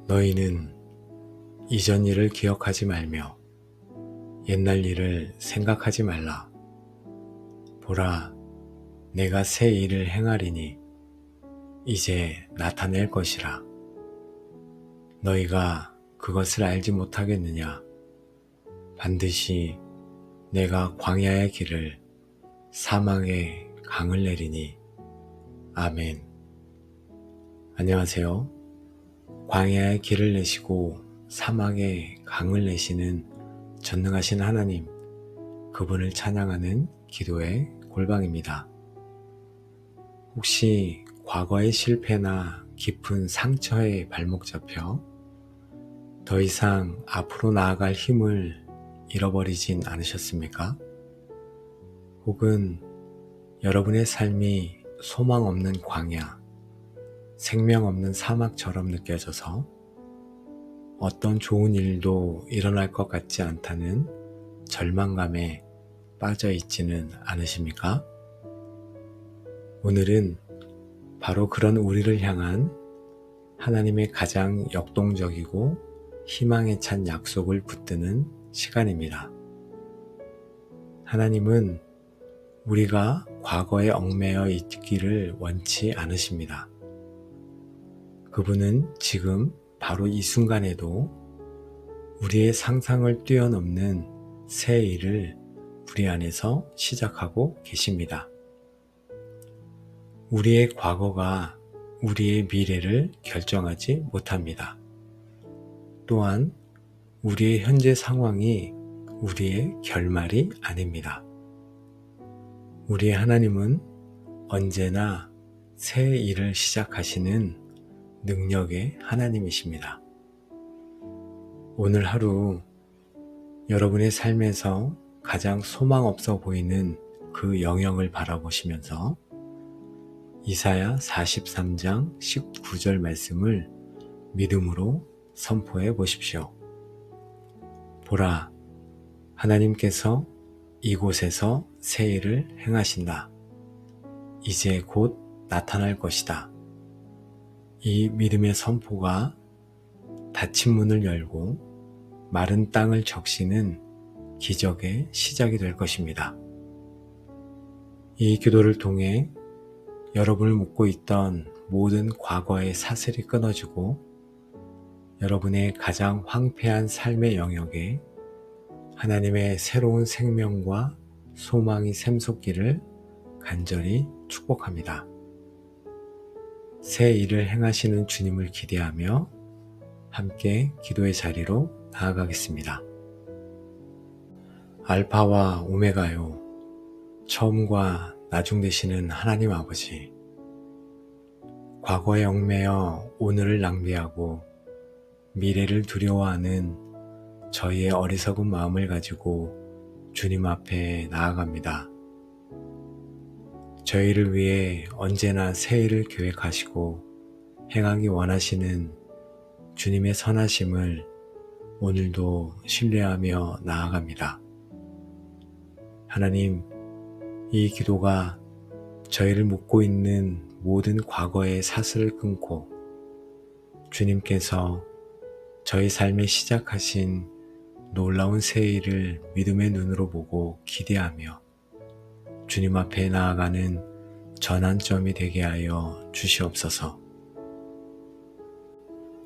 너희는 이전 일을 기억하지 말며 옛날 일을 생각하지 말라. 보라, 내가 새 일을 행하리니 이제 나타낼 것이라. 너희가 그것을 알지 못하겠느냐? 반드시 내가 광야의 길을 사망의 강을 내리니. 아멘. 안녕하세요. 광야의 길을 내시고 사막의 강을 내시는 전능하신 하나님, 그분을 찬양하는 기도의 골방입니다. 혹시 과거의 실패나 깊은 상처에 발목 잡혀 더 이상 앞으로 나아갈 힘을 잃어버리진 않으셨습니까? 혹은 여러분의 삶이 소망 없는 광야, 생명 없는 사막처럼 느껴져서 어떤 좋은 일도 일어날 것 같지 않다는 절망감에 빠져 있지는 않으십니까? 오늘은 바로 그런 우리를 향한 하나님의 가장 역동적이고 희망에 찬 약속을 붙드는 시간입니다. 하나님은 우리가 과거에 얽매여 있기를 원치 않으십니다. 그분은 지금 바로 이 순간에도 우리의 상상을 뛰어넘는 새 일을 우리 안에서 시작하고 계십니다. 우리의 과거가 우리의 미래를 결정하지 못합니다. 또한 우리의 현재 상황이 우리의 결말이 아닙니다. 우리의 하나님은 언제나 새 일을 시작하시는 능력의 하나님이십니다. 오늘 하루 여러분의 삶에서 가장 소망 없어 보이는 그 영역을 바라보시면서 이사야 43장 19절 말씀을 믿음으로 선포해 보십시오. 보라, 하나님께서 이곳에서 새 일을 행하신다. 이제 곧 나타날 것이다. 이 믿음의 선포가 닫힌 문을 열고 마른 땅을 적시는 기적의 시작이 될 것입니다. 이 기도를 통해 여러분을 묶고 있던 모든 과거의 사슬이 끊어지고 여러분의 가장 황폐한 삶의 영역에 하나님의 새로운 생명과 소망이 샘솟기를 간절히 축복합니다. 새 일을 행하시는 주님을 기대하며 함께 기도의 자리로 나아가겠습니다. 알파와 오메가요, 처음과 나중 되시는 하나님 아버지, 과거에 얽매여 오늘을 낭비하고 미래를 두려워하는 저희의 어리석은 마음을 가지고 주님 앞에 나아갑니다. 저희를 위해 언제나 새 일을 계획하시고 행하기 원하시는 주님의 선하심을 오늘도 신뢰하며 나아갑니다. 하나님, 이 기도가 저희를 묶고 있는 모든 과거의 사슬을 끊고 주님께서 저희 삶에 시작하신 놀라운 새 일을 믿음의 눈으로 보고 기대하며 주님 앞에 나아가는 전환점이 되게 하여 주시옵소서.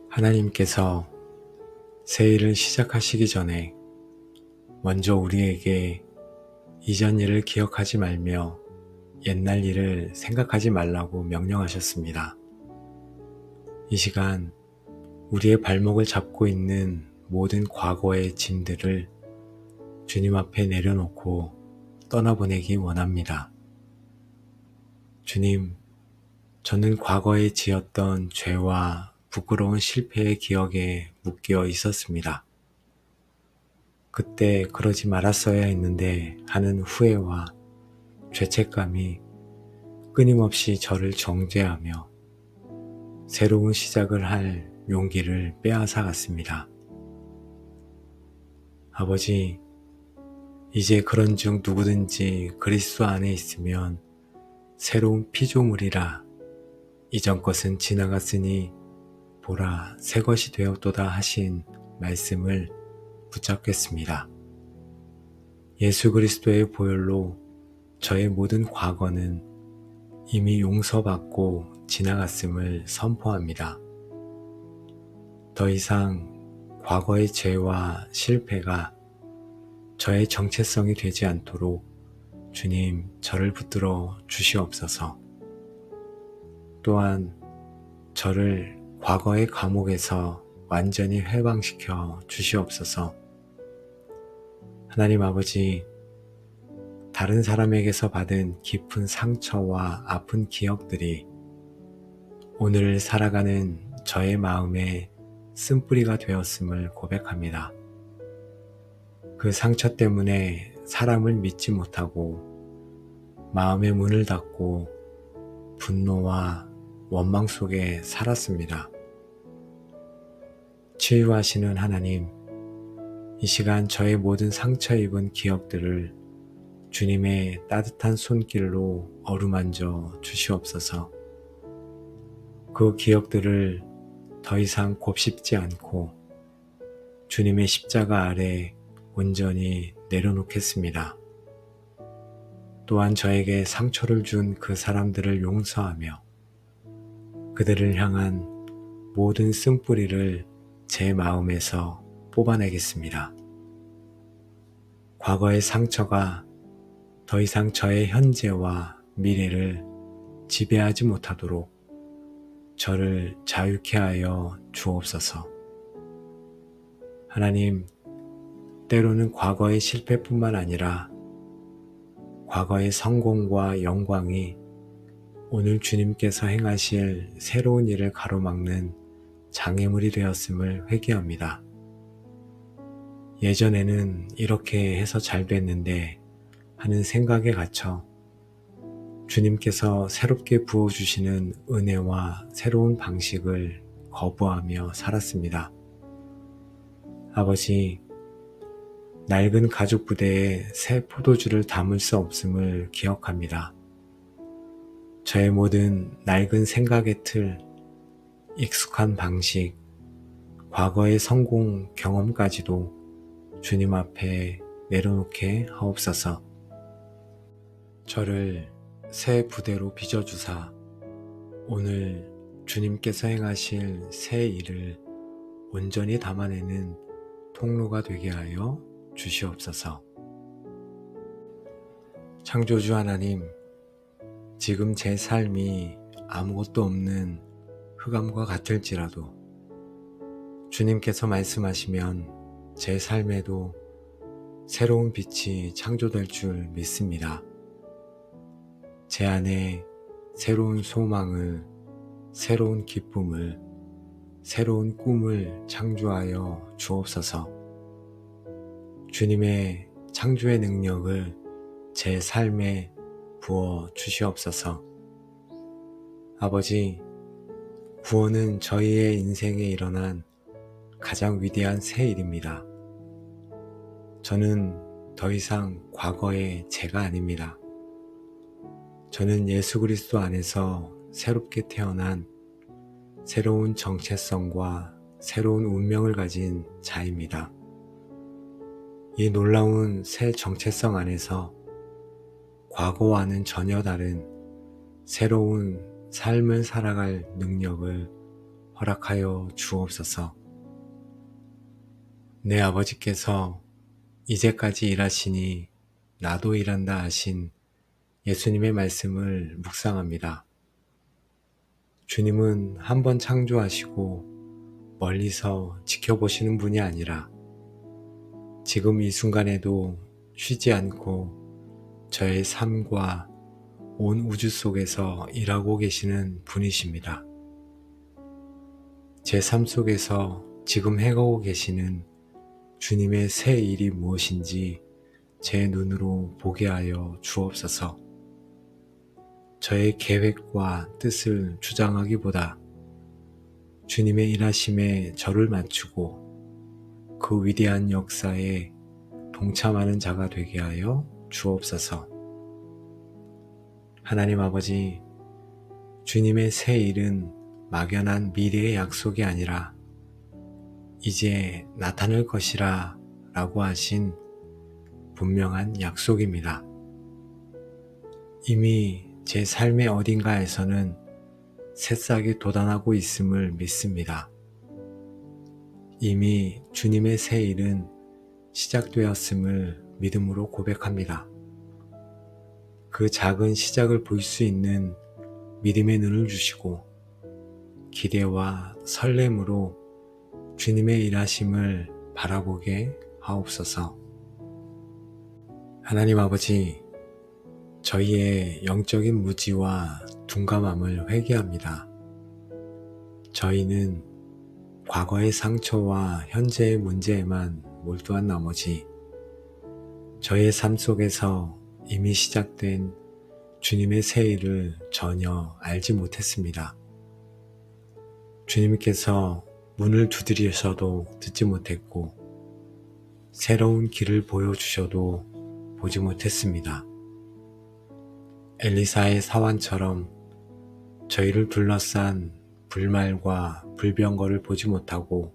하나님께서 새 일을 시작하시기 전에 먼저 우리에게 이전 일을 기억하지 말며 옛날 일을 생각하지 말라고 명령하셨습니다. 이 시간 우리의 발목을 잡고 있는 모든 과거의 짐들을 주님 앞에 내려놓고 떠나보내기 원합니다. 주님, 저는 과거에 지었던 죄와 부끄러운 실패의 기억에 묶여 있었습니다. 그때 그러지 말았어야 했는데 하는 후회와 죄책감이 끊임없이 저를 정죄하며 새로운 시작을 할 용기를 빼앗아 갔습니다. 아버지, 이제 그런즉 누구든지 그리스도 안에 있으면 새로운 피조물이라 이전 것은 지나갔으니 보라, 새 것이 되었도다 하신 말씀을 붙잡겠습니다. 예수 그리스도의 보혈로 저의 모든 과거는 이미 용서받고 지나갔음을 선포합니다. 더 이상 과거의 죄와 실패가 저의 정체성이 되지 않도록 주님 저를 붙들어 주시옵소서. 또한 저를 과거의 감옥에서 완전히 해방시켜 주시옵소서. 하나님 아버지, 다른 사람에게서 받은 깊은 상처와 아픈 기억들이 오늘 살아가는 저의 마음에 쓴뿌리가 되었음을 고백합니다. 그 상처 때문에 사람을 믿지 못하고 마음의 문을 닫고 분노와 원망 속에 살았습니다. 치유하시는 하나님, 이 시간 저의 모든 상처 입은 기억들을 주님의 따뜻한 손길로 어루만져 주시옵소서. 그 기억들을 더 이상 곱씹지 않고 주님의 십자가 아래 온전히 내려놓겠습니다. 또한 저에게 상처를 준 그 사람들을 용서하며 그들을 향한 모든 쓴뿌리를 제 마음에서 뽑아내겠습니다. 과거의 상처가 더 이상 저의 현재와 미래를 지배하지 못하도록 저를 자유케 하여 주옵소서. 하나님, 때로는 과거의 실패뿐만 아니라 과거의 성공과 영광이 오늘 주님께서 행하실 새로운 일을 가로막는 장애물이 되었음을 회개합니다. 예전에는 이렇게 해서 잘 됐는데 하는 생각에 갇혀 주님께서 새롭게 부어주시는 은혜와 새로운 방식을 거부하며 살았습니다. 아버지, 낡은 가죽 부대에 새 포도주를 담을 수 없음을 기억합니다. 저의 모든 낡은 생각의 틀, 익숙한 방식, 과거의 성공 경험까지도 주님 앞에 내려놓게 하옵소서. 저를 새 부대로 빚어주사 오늘 주님께서 행하실 새 일을 온전히 담아내는 통로가 되게 하여 주시옵소서. 창조주 하나님, 지금 제 삶이 아무것도 없는 흑암과 같을지라도 주님께서 말씀하시면 제 삶에도 새로운 빛이 창조될 줄 믿습니다. 제 안에 새로운 소망을, 새로운 기쁨을, 새로운 꿈을 창조하여 주옵소서. 주님의 창조의 능력을 제 삶에 부어 주시옵소서. 아버지, 구원은 저희의 인생에 일어난 가장 위대한 새 일입니다. 저는 더 이상 과거의 제가 아닙니다. 저는 예수 그리스도 안에서 새롭게 태어난 새로운 정체성과 새로운 운명을 가진 자입니다. 이 놀라운 새 정체성 안에서 과거와는 전혀 다른 새로운 삶을 살아갈 능력을 허락하여 주옵소서. 내 아버지께서 이제까지 일하시니 나도 일한다 하신 예수님의 말씀을 묵상합니다. 주님은 한번 창조하시고 멀리서 지켜보시는 분이 아니라 지금 이 순간에도 쉬지 않고 저의 삶과 온 우주 속에서 일하고 계시는 분이십니다. 제 삶 속에서 지금 행하고 계시는 주님의 새 일이 무엇인지 제 눈으로 보게 하여 주옵소서. 저의 계획과 뜻을 주장하기보다 주님의 일하심에 저를 맞추고 그 위대한 역사에 동참하는 자가 되게 하여 주옵소서. 하나님 아버지, 주님의 새 일은 막연한 미래의 약속이 아니라 이제 나타날 것이라 라고 하신 분명한 약속입니다. 이미 제 삶의 어딘가에서는 새싹이 돋아나고 있음을 믿습니다. 이미 주님의 새 일은 시작되었음을 믿음으로 고백합니다. 그 작은 시작을 볼 수 있는 믿음의 눈을 주시고 기대와 설렘으로 주님의 일하심을 바라보게 하옵소서. 하나님 아버지, 저희의 영적인 무지와 둔감함을 회개합니다. 저희는 과거의 상처와 현재의 문제에만 몰두한 나머지 저의 삶 속에서 이미 시작된 주님의 새 일을 전혀 알지 못했습니다. 주님께서 문을 두드리셔도 듣지 못했고 새로운 길을 보여주셔도 보지 못했습니다. 엘리사의 사환처럼 저희를 둘러싼 불말과 불병거를 보지 못하고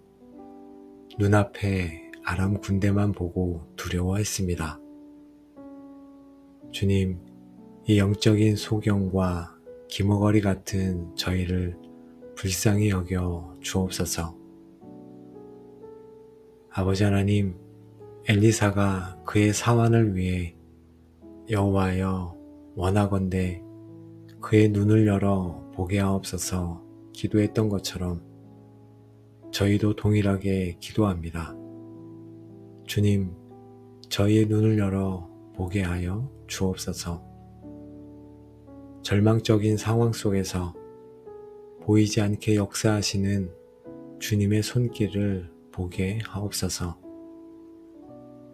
눈앞에 아람 군대만 보고 두려워했습니다. 주님, 이 영적인 소경과 기머거리 같은 저희를 불쌍히 여겨 주옵소서. 아버지 하나님, 엘리사가 그의 사환을 위해 여호와여 원하건대 그의 눈을 열어 보게 하옵소서 기도했던 것처럼 저희도 동일하게 기도합니다. 주님, 저희의 눈을 열어 보게 하여 주옵소서. 절망적인 상황 속에서 보이지 않게 역사하시는 주님의 손길을 보게 하옵소서.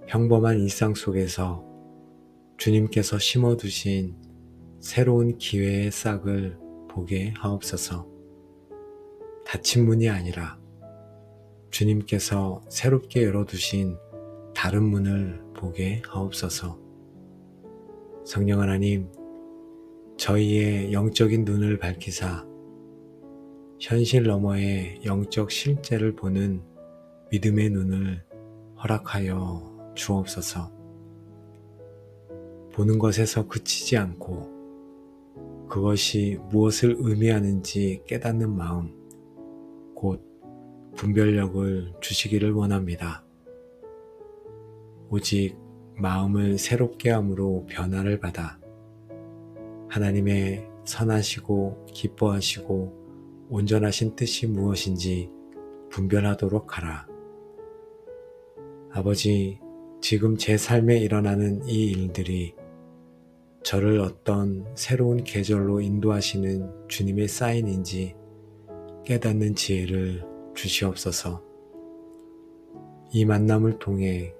평범한 일상 속에서 주님께서 심어두신 새로운 기회의 싹을 보게 하옵소서. 닫힌 문이 아니라 주님께서 새롭게 열어두신 다른 문을 보게 하옵소서. 성령 하나님, 저희의 영적인 눈을 밝히사 현실 너머의 영적 실제를 보는 믿음의 눈을 허락하여 주옵소서. 보는 것에서 그치지 않고 그것이 무엇을 의미하는지 깨닫는 마음, 곧 분별력을 주시기를 원합니다. 오직 마음을 새롭게 함으로 변화를 받아 하나님의 선하시고 기뻐하시고 온전하신 뜻이 무엇인지 분별하도록 하라. 아버지, 지금 제 삶에 일어나는 이 일들이 저를 어떤 새로운 계절로 인도하시는 주님의 사인인지 깨닫는 지혜를 주시옵소서. 이 만남을 통해,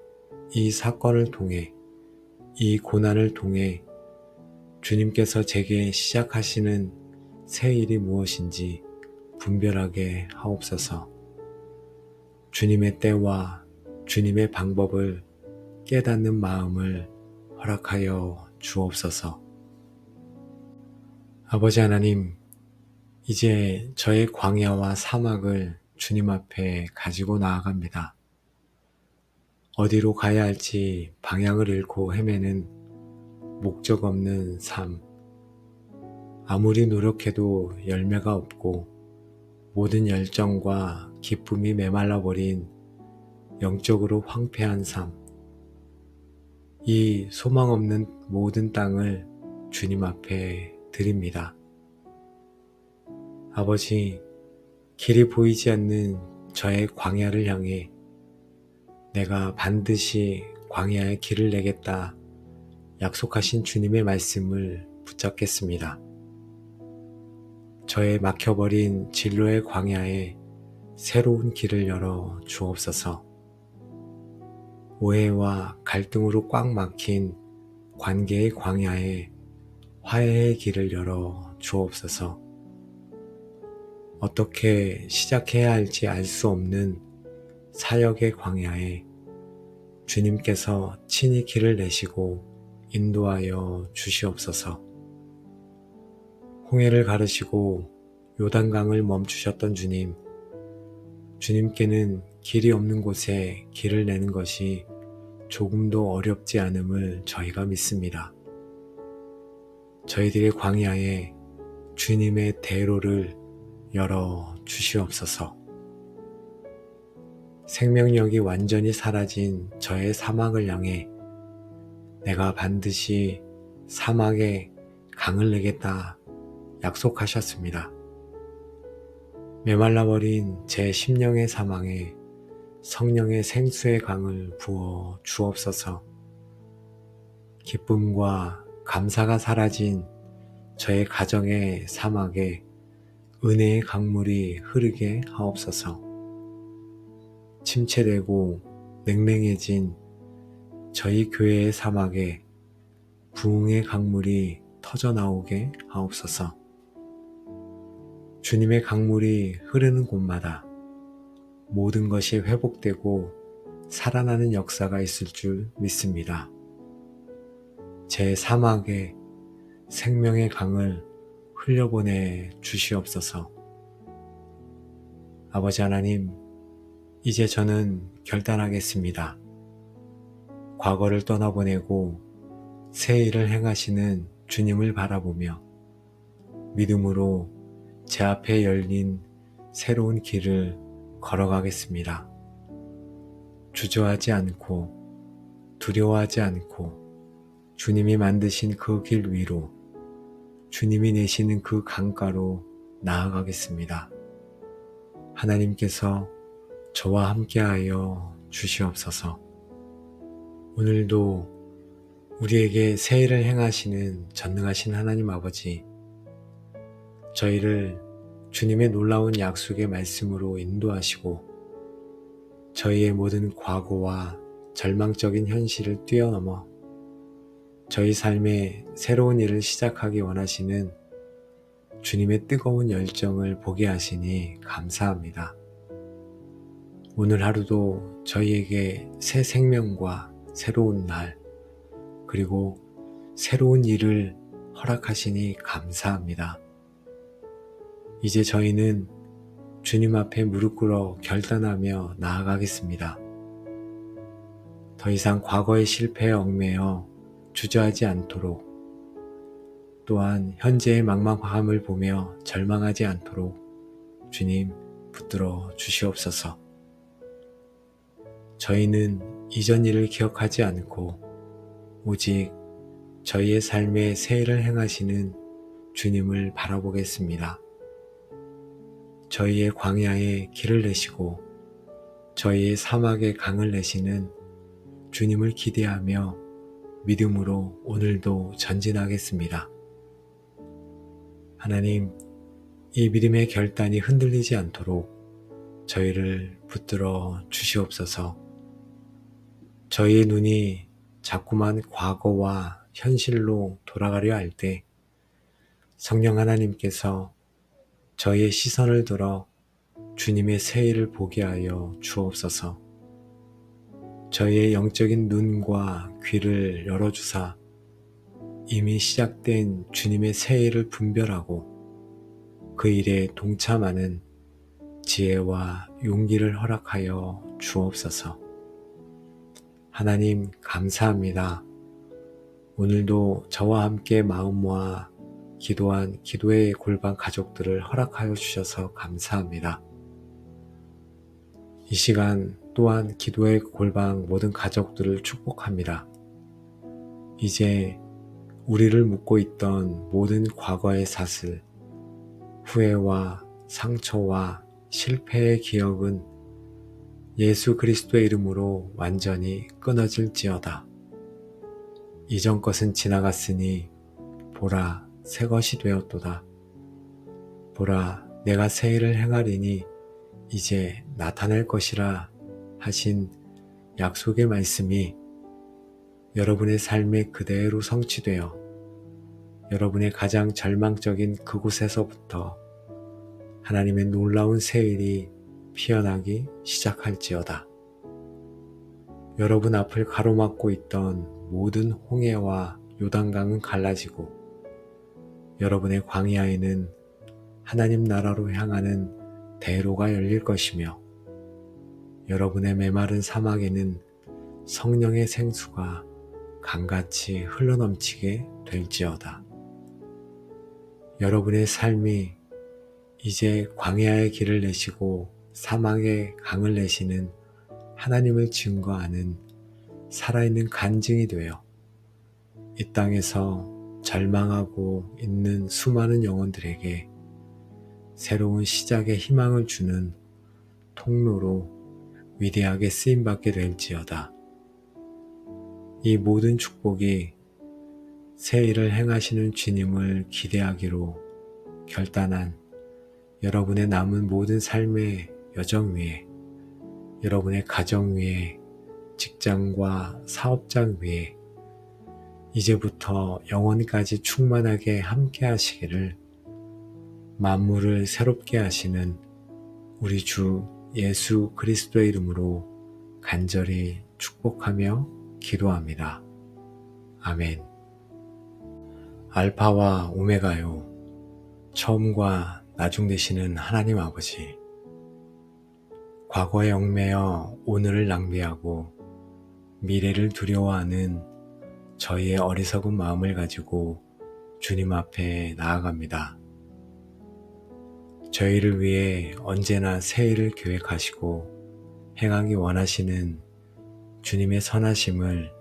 이 사건을 통해, 이 고난을 통해 주님께서 제게 시작하시는 새 일이 무엇인지 분별하게 하옵소서. 주님의 때와 주님의 방법을 깨닫는 마음을 허락하여 주옵소서. 아버지 하나님, 이제 저의 광야와 사막을 주님 앞에 가지고 나아갑니다. 어디로 가야 할지 방향을 잃고 헤매는 목적 없는 삶, 아무리 노력해도 열매가 없고 모든 열정과 기쁨이 메말라버린 영적으로 황폐한 삶, 이 소망 없는 모든 땅을 주님 앞에 드립니다. 아버지, 길이 보이지 않는 저의 광야를 향해 내가 반드시 광야의 길을 내겠다 약속하신 주님의 말씀을 붙잡겠습니다. 저의 막혀버린 진로의 광야에 새로운 길을 열어 주옵소서. 오해와 갈등으로 꽉 막힌 관계의 광야에 화해의 길을 열어 주옵소서. 어떻게 시작해야 할지 알 수 없는 사역의 광야에 주님께서 친히 길을 내시고 인도하여 주시옵소서. 홍해를 가르시고 요단강을 멈추셨던 주님, 주님께는 길이 없는 곳에 길을 내는 것이 조금도 어렵지 않음을 저희가 믿습니다. 저희들의 광야에 주님의 대로를 열어 주시옵소서. 생명력이 완전히 사라진 저의 사막을 향해 내가 반드시 사막에 강을 내겠다 약속하셨습니다. 메말라버린 제 심령의 사망에 성령의 생수의 강을 부어 주옵소서. 기쁨과 감사가 사라진 저의 가정의 사막에 은혜의 강물이 흐르게 하옵소서. 침체되고 냉랭해진 저희 교회의 사막에 부흥의 강물이 터져나오게 하옵소서. 주님의 강물이 흐르는 곳마다 모든 것이 회복되고 살아나는 역사가 있을 줄 믿습니다. 제 사막에 생명의 강을 흘려보내 주시옵소서. 아버지 하나님, 이제 저는 결단하겠습니다. 과거를 떠나보내고 새 일을 행하시는 주님을 바라보며 믿음으로 제 앞에 열린 새로운 길을 걸어가겠습니다. 주저하지 않고 두려워하지 않고 주님이 만드신 그 길 위로 주님이 내시는 그 강가로 나아가겠습니다. 하나님께서 저와 함께하여 주시옵소서. 오늘도 우리에게 새 일을 행하시는 전능하신 하나님 아버지, 저희를 주님의 놀라운 약속의 말씀으로 인도하시고 저희의 모든 과거와 절망적인 현실을 뛰어넘어 저희 삶에 새로운 일을 시작하기 원하시는 주님의 뜨거운 열정을 보게 하시니 감사합니다. 오늘 하루도 저희에게 새 생명과 새로운 날, 그리고 새로운 일을 허락하시니 감사합니다. 이제 저희는 주님 앞에 무릎 꿇어 결단하며 나아가겠습니다. 더 이상 과거의 실패에 얽매여 주저하지 않도록, 또한 현재의 망망함을 보며 절망하지 않도록 주님 붙들어 주시옵소서. 저희는 이전 일을 기억하지 않고 오직 저희의 삶에 새 일을 행하시는 주님을 바라보겠습니다. 저희의 광야에 길을 내시고 저희의 사막에 강을 내시는 주님을 기대하며 믿음으로 오늘도 전진하겠습니다. 하나님, 이 믿음의 결단이 흔들리지 않도록 저희를 붙들어 주시옵소서. 저희의 눈이 자꾸만 과거와 현실로 돌아가려 할 때 성령 하나님께서 저희의 시선을 들어 주님의 새 일을 보게 하여 주옵소서. 저희의 영적인 눈과 귀를 열어주사 이미 시작된 주님의 새 일을 분별하고 그 일에 동참하는 지혜와 용기를 허락하여 주옵소서. 하나님 감사합니다. 오늘도 저와 함께 마음 모아 기도한 기도의 골방 가족들을 허락하여 주셔서 감사합니다. 이 시간 또한 기도의 골방 모든 가족들을 축복합니다. 이제 우리를 묶고 있던 모든 과거의 사슬, 후회와 상처와 실패의 기억은 예수 그리스도의 이름으로 완전히 끊어질지어다. 이전 것은 지나갔으니 보라 새 것이 되었도다. 보라 내가 새 일을 행하리니 이제 나타날 것이라 하신 약속의 말씀이 여러분의 삶에 그대로 성취되어 여러분의 가장 절망적인 그곳에서부터 하나님의 놀라운 새 일이 피어나기 시작할지어다. 여러분 앞을 가로막고 있던 모든 홍해와 요단강은 갈라지고 여러분의 광야에는 하나님 나라로 향하는 대로가 열릴 것이며 여러분의 메마른 사막에는 성령의 생수가 강같이 흘러넘치게 될지어다. 여러분의 삶이 이제 광야의 길을 내시고 사막의 강을 내시는 하나님을 증거하는 살아있는 간증이 되어 이 땅에서 절망하고 있는 수많은 영혼들에게 새로운 시작의 희망을 주는 통로로 위대하게 쓰임받게 될지어다. 이 모든 축복이 새 일을 행하시는 주님을 기대하기로 결단한 여러분의 남은 모든 삶의 여정 위에, 여러분의 가정 위에, 직장과 사업장 위에 이제부터 영원까지 충만하게 함께 하시기를 만물을 새롭게 하시는 우리 주 예수 그리스도의 이름으로 간절히 축복하며 기도합니다. 아멘. 알파와 오메가요, 처음과 나중 되시는 하나님 아버지, 과거에 얽매여 오늘을 낭비하고 미래를 두려워하는 저희의 어리석은 마음을 가지고 주님 앞에 나아갑니다. 저희를 위해 언제나 새 일을 계획하시고 행하기 원하시는 주님의 선하심을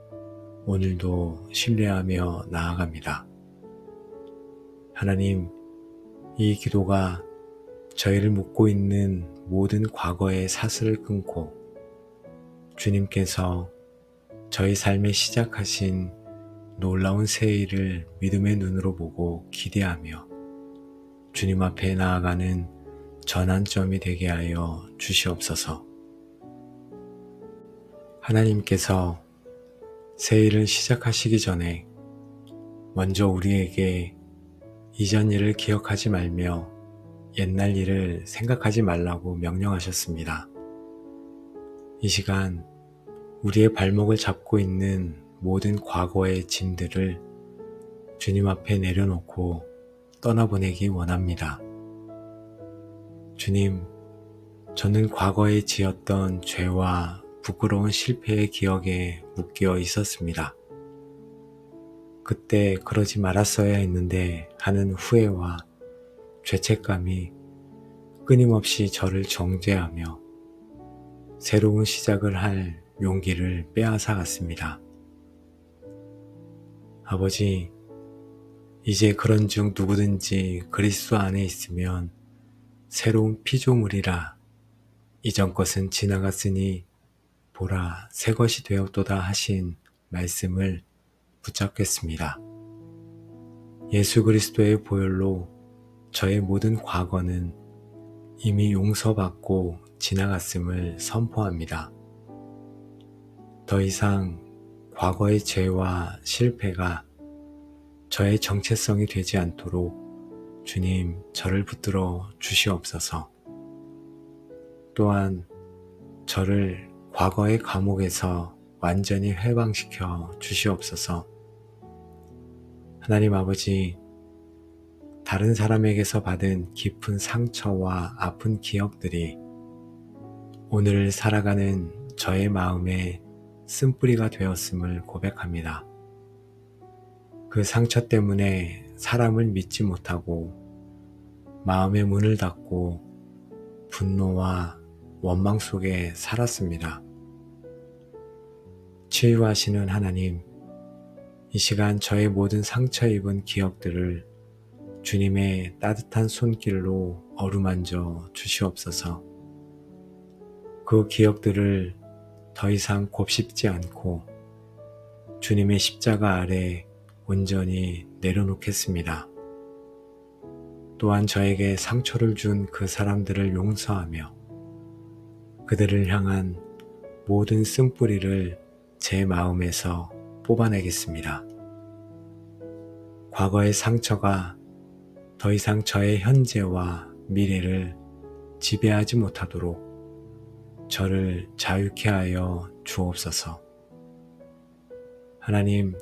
오늘도 신뢰하며 나아갑니다. 하나님, 이 기도가 저희를 묶고 있는 모든 과거의 사슬을 끊고 주님께서 저희 삶에 시작하신 놀라운 새 일을 믿음의 눈으로 보고 기대하며 주님 앞에 나아가는 전환점이 되게 하여 주시옵소서. 하나님께서 새 일을 시작하시기 전에 먼저 우리에게 이전 일을 기억하지 말며 옛날 일을 생각하지 말라고 명령하셨습니다. 이 시간 우리의 발목을 잡고 있는 모든 과거의 짐들을 주님 앞에 내려놓고 떠나보내기 원합니다. 주님, 저는 과거에 지었던 죄와 부끄러운 실패의 기억에 묶여 있었습니다. 그때 그러지 말았어야 했는데 하는 후회와 죄책감이 끊임없이 저를 정죄하며 새로운 시작을 할 용기를 빼앗아 갔습니다. 아버지, 이제 그런즉 누구든지 그리스도 안에 있으면 새로운 피조물이라 이전 것은 지나갔으니 보라 새 것이 되었도다 하신 말씀을 붙잡겠습니다. 예수 그리스도의 보혈로 저의 모든 과거는 이미 용서받고 지나갔음을 선포합니다. 더 이상 과거의 죄와 실패가 저의 정체성이 되지 않도록 주님 저를 붙들어 주시옵소서. 또한 저를 과거의 감옥에서 완전히 해방시켜 주시옵소서. 하나님 아버지, 다른 사람에게서 받은 깊은 상처와 아픈 기억들이 오늘을 살아가는 저의 마음에 쓴뿌리가 되었음을 고백합니다. 그 상처 때문에 사람을 믿지 못하고 마음의 문을 닫고 분노와 원망 속에 살았습니다. 치유하시는 하나님, 이 시간 저의 모든 상처 입은 기억들을 주님의 따뜻한 손길로 어루만져 주시옵소서. 그 기억들을 더 이상 곱씹지 않고 주님의 십자가 아래 온전히 내려놓겠습니다. 또한 저에게 상처를 준 그 사람들을 용서하며 그들을 향한 모든 쓴뿌리를 제 마음에서 뽑아내겠습니다. 과거의 상처가 더 이상 저의 현재와 미래를 지배하지 못하도록 저를 자유케 하여 주옵소서. 하나님,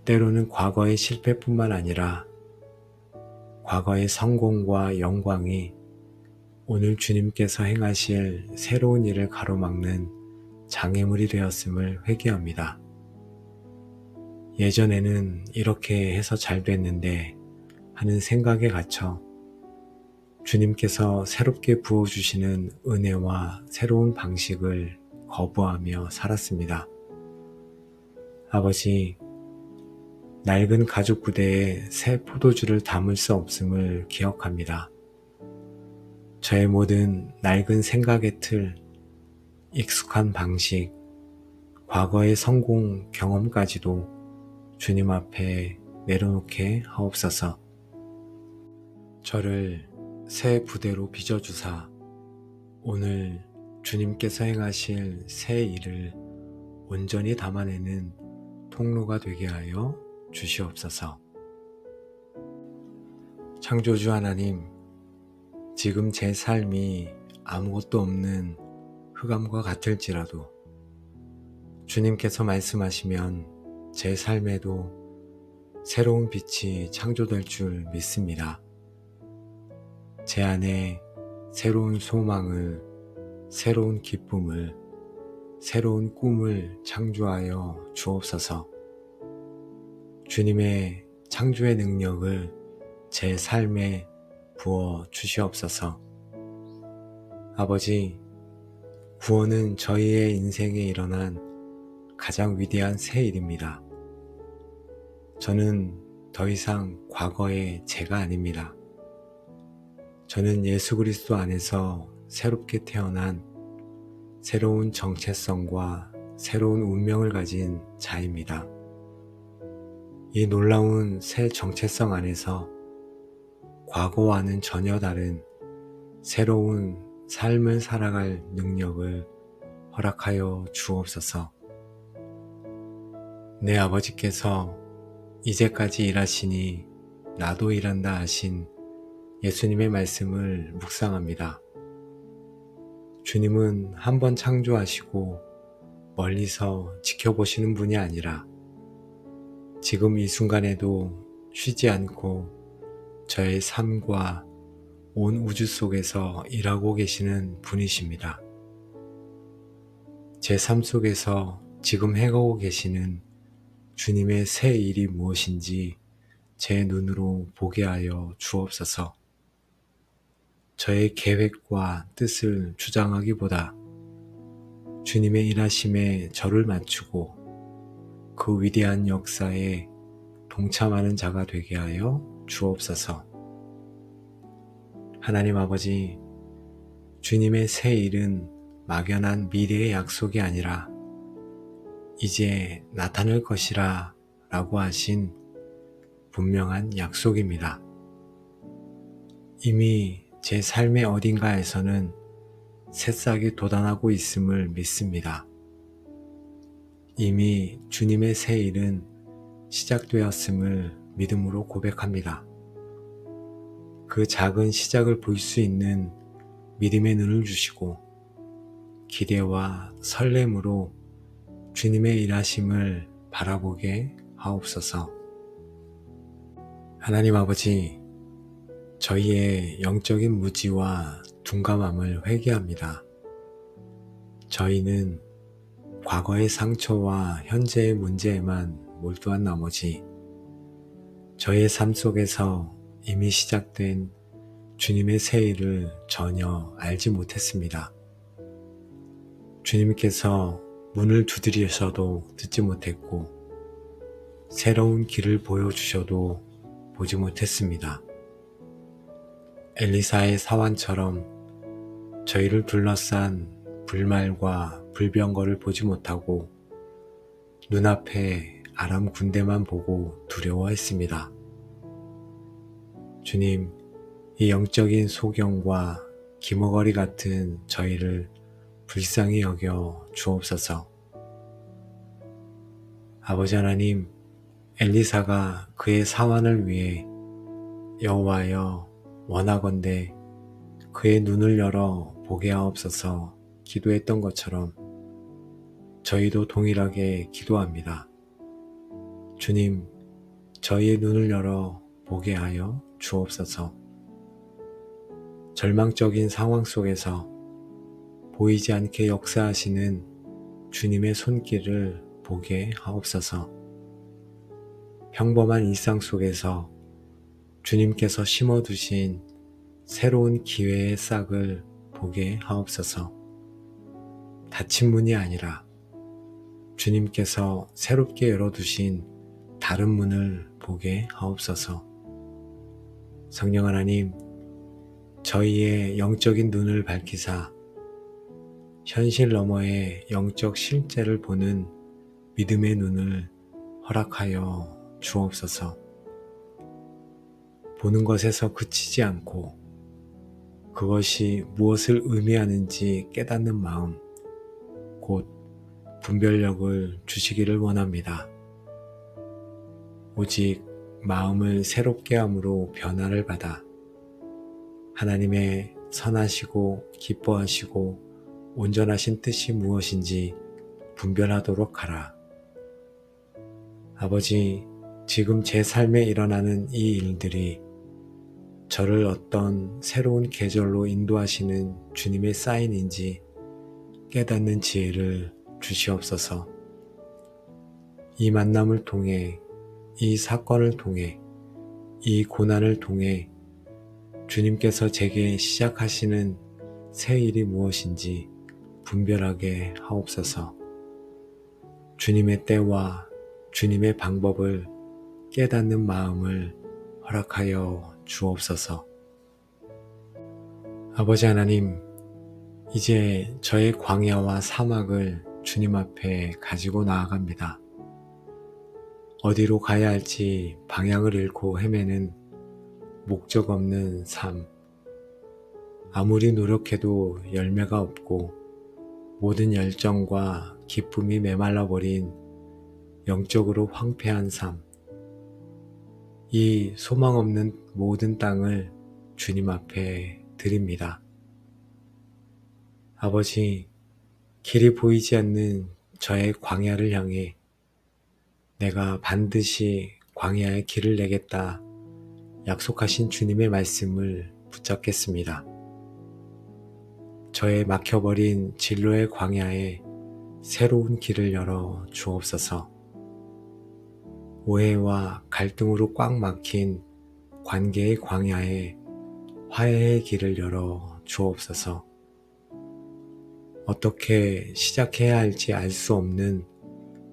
때로는 과거의 실패뿐만 아니라 과거의 성공과 영광이 오늘 주님께서 행하실 새로운 일을 가로막는 장애물이 되었음을 회개합니다. 예전에는 이렇게 해서 잘 됐는데 하는 생각에 갇혀 주님께서 새롭게 부어주시는 은혜와 새로운 방식을 거부하며 살았습니다. 아버지, 낡은 가죽 부대에 새 포도주를 담을 수 없음을 기억합니다. 저의 모든 낡은 생각의 틀, 익숙한 방식, 과거의 성공 경험까지도 주님 앞에 내려놓게 하옵소서. 저를 새 부대로 빚어주사 오늘 주님께서 행하실 새 일을 온전히 담아내는 통로가 되게 하여 주시옵소서. 창조주 하나님, 지금 제 삶이 아무것도 없는 흑암과 같을지라도 주님께서 말씀하시면 제 삶에도 새로운 빛이 창조될 줄 믿습니다. 제 안에 새로운 소망을, 새로운 기쁨을, 새로운 꿈을 창조하여 주옵소서. 주님의 창조의 능력을 제 삶에 부어 주시옵소서. 아버지, 구원은 저희의 인생에 일어난 가장 위대한 새 일입니다. 저는 더 이상 과거의 제가 아닙니다. 저는 예수 그리스도 안에서 새롭게 태어난 새로운 정체성과 새로운 운명을 가진 자입니다. 이 놀라운 새 정체성 안에서 과거와는 전혀 다른 새로운 삶을 살아갈 능력을 허락하여 주옵소서. 내 아버지께서 이제까지 일하시니 나도 일한다 하신 예수님의 말씀을 묵상합니다. 주님은 한번 창조하시고 멀리서 지켜보시는 분이 아니라 지금 이 순간에도 쉬지 않고 저의 삶과 온 우주 속에서 일하고 계시는 분이십니다. 제 삶 속에서 지금 행하고 계시는 주님의 새 일이 무엇인지 제 눈으로 보게 하여 주옵소서. 저의 계획과 뜻을 주장하기보다 주님의 일하심에 저를 맞추고 그 위대한 역사에 동참하는 자가 되게 하여 주옵소서. 하나님 아버지, 주님의 새 일은 막연한 미래의 약속이 아니라 이제 나타날 것이라 라고 하신 분명한 약속입니다. 이미 제 삶의 어딘가에서는 새싹이 돋아나고 있음을 믿습니다. 이미 주님의 새 일은 시작되었음을 믿음으로 고백합니다. 그 작은 시작을 볼 수 있는 믿음의 눈을 주시고 기대와 설렘으로 주님의 일하심을 바라보게 하옵소서. 하나님 아버지, 저희의 영적인 무지와 둔감함을 회개합니다. 저희는 과거의 상처와 현재의 문제에만 몰두한 나머지 저의 삶 속에서 이미 시작된 주님의 새 일을 전혀 알지 못했습니다. 주님께서 문을 두드리셔도 듣지 못했고 새로운 길을 보여주셔도 보지 못했습니다. 엘리사의 사환처럼 저희를 둘러싼 불말과 불병거를 보지 못하고 눈앞에 아람 군대만 보고 두려워했습니다. 주님, 이 영적인 소경과 기머거리 같은 저희를 불쌍히 여겨 주옵소서. 아버지 하나님, 엘리사가 그의 사환을 위해 여호와여 원하건대 그의 눈을 열어 보게 하옵소서 기도했던 것처럼 저희도 동일하게 기도합니다. 주님, 저희의 눈을 열어 보게 하여 주옵소서. 절망적인 상황 속에서 보이지 않게 역사하시는 주님의 손길을 보게 하옵소서. 평범한 일상 속에서 주님께서 심어두신 새로운 기회의 싹을 보게 하옵소서. 닫힌 문이 아니라 주님께서 새롭게 열어두신 다른 문을 보게 하옵소서. 성령 하나님, 저희의 영적인 눈을 밝히사 현실 너머의 영적 실제를 보는 믿음의 눈을 허락하여 주옵소서. 보는 것에서 그치지 않고 그것이 무엇을 의미하는지 깨닫는 마음, 곧 분별력을 주시기를 원합니다. 오직 마음을 새롭게 함으로 변화를 받아 하나님의 선하시고 기뻐하시고 온전하신 뜻이 무엇인지 분별하도록 하라. 아버지, 지금 제 삶에 일어나는 이 일들이 저를 어떤 새로운 계절로 인도하시는 주님의 사인인지 깨닫는 지혜를 주시옵소서. 이 만남을 통해, 이 사건을 통해, 이 고난을 통해 주님께서 제게 시작하시는 새 일이 무엇인지 분별하게 하옵소서. 주님의 때와 주님의 방법을 깨닫는 마음을 허락하여 주옵소서. 아버지 하나님, 이제 저의 광야와 사막을 주님 앞에 가지고 나아갑니다. 어디로 가야 할지 방향을 잃고 헤매는 목적 없는 삶, 아무리 노력해도 열매가 없고 모든 열정과 기쁨이 메말라버린 영적으로 황폐한 삶, 이 소망 없는 모든 땅을 주님 앞에 드립니다. 아버지, 길이 보이지 않는 저의 광야를 향해 내가 반드시 광야의 길을 내겠다 약속하신 주님의 말씀을 붙잡겠습니다. 저의 막혀버린 진로의 광야에 새로운 길을 열어 주옵소서. 오해와 갈등으로 꽉 막힌 관계의 광야에 화해의 길을 열어 주옵소서. 어떻게 시작해야 할지 알 수 없는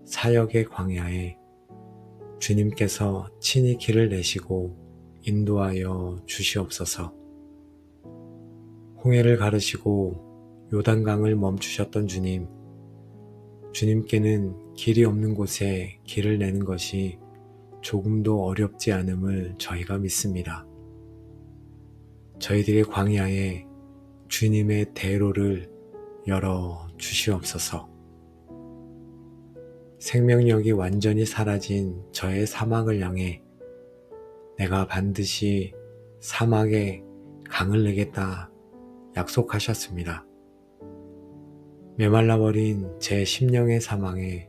사역의 광야에 주님께서 친히 길을 내시고 인도하여 주시옵소서. 홍해를 가르시고 요단강을 멈추셨던 주님, 주님께는 길이 없는 곳에 길을 내는 것이 조금도 어렵지 않음을 저희가 믿습니다. 저희들의 광야에 주님의 대로를 열어 주시옵소서. 생명력이 완전히 사라진 저의 사막을 향해 내가 반드시 사막에 강을 내겠다 약속하셨습니다. 메말라버린 제 심령의 사망에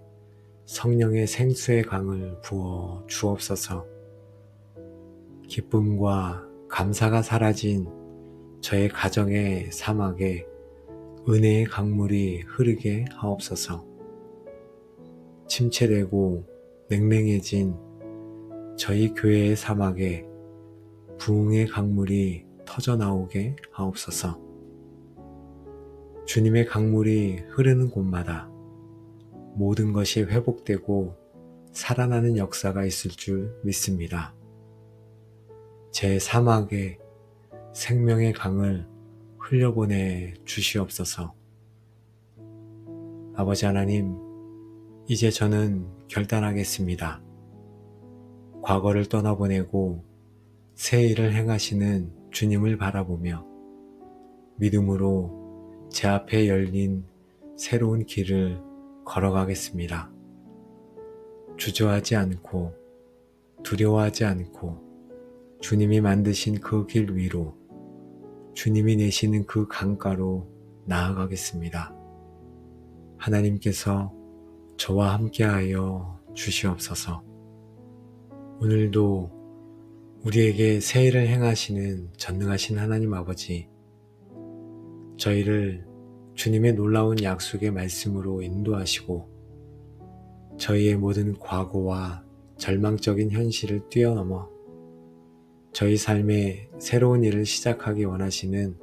성령의 생수의 강을 부어 주옵소서. 기쁨과 감사가 사라진 저의 가정의 사막에 은혜의 강물이 흐르게 하옵소서. 침체되고 냉랭해진 저희 교회의 사막에 부흥의 강물이 터져나오게 하옵소서. 주님의 강물이 흐르는 곳마다 모든 것이 회복되고 살아나는 역사가 있을 줄 믿습니다. 제 사막에 생명의 강을 흘려보내 주시옵소서. 아버지 하나님, 이제 저는 결단하겠습니다. 과거를 떠나보내고 새 일을 행하시는 주님을 바라보며 믿음으로 제 앞에 열린 새로운 길을 걸어가겠습니다. 주저하지 않고 두려워하지 않고 주님이 만드신 그 길 위로 주님이 내시는 그 강가로 나아가겠습니다. 하나님께서 저와 함께하여 주시옵소서. 오늘도 우리에게 새 일을 행하시는 전능하신 하나님 아버지, 저희를 주님의 놀라운 약속의 말씀으로 인도하시고 저희의 모든 과거와 절망적인 현실을 뛰어넘어 저희 삶에 새로운 일을 시작하기 원하시는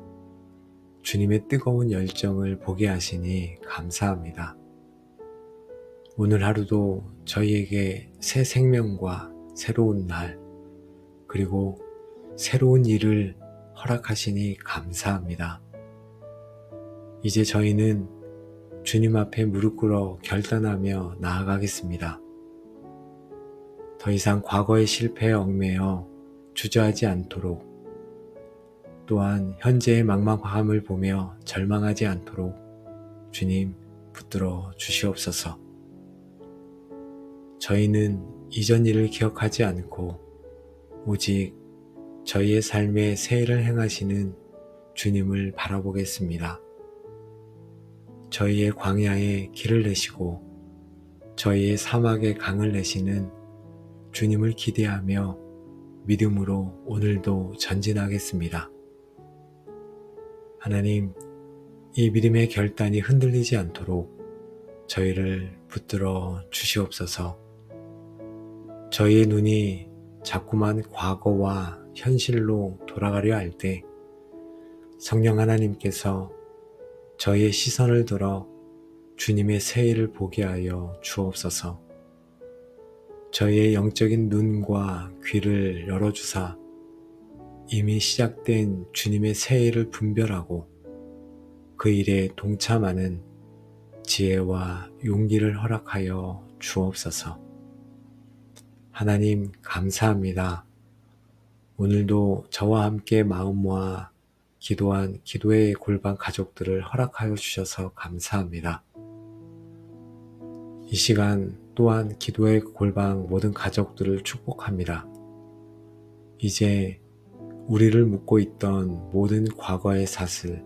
주님의 뜨거운 열정을 보게 하시니 감사합니다. 오늘 하루도 저희에게 새 생명과 새로운 날, 그리고 새로운 일을 허락하시니 감사합니다. 이제 저희는 주님 앞에 무릎 꿇어 결단하며 나아가겠습니다. 더 이상 과거의 실패에 얽매여 주저하지 않도록, 또한 현재의 막막함을 보며 절망하지 않도록 주님 붙들어 주시옵소서. 저희는 이전 일을 기억하지 않고 오직 저희의 삶에 새 일을 행하시는 주님을 바라보겠습니다. 저희의 광야에 길을 내시고 저희의 사막에 강을 내시는 주님을 기대하며 믿음으로 오늘도 전진하겠습니다. 하나님, 이 믿음의 결단이 흔들리지 않도록 저희를 붙들어 주시옵소서. 저희의 눈이 자꾸만 과거와 현실로 돌아가려 할 때 성령 하나님께서 저희의 시선을 들어 주님의 새 일을 보게 하여 주옵소서. 저희의 영적인 눈과 귀를 열어주사 이미 시작된 주님의 새 일을 분별하고 그 일에 동참하는 지혜와 용기를 허락하여 주옵소서. 하나님 감사합니다. 오늘도 저와 함께 마음 모아 기도한 기도의 골방 가족들을 허락하여 주셔서 감사합니다. 이 시간 또한 기도의 골방 모든 가족들을 축복합니다. 이제 우리를 묶고 있던 모든 과거의 사슬,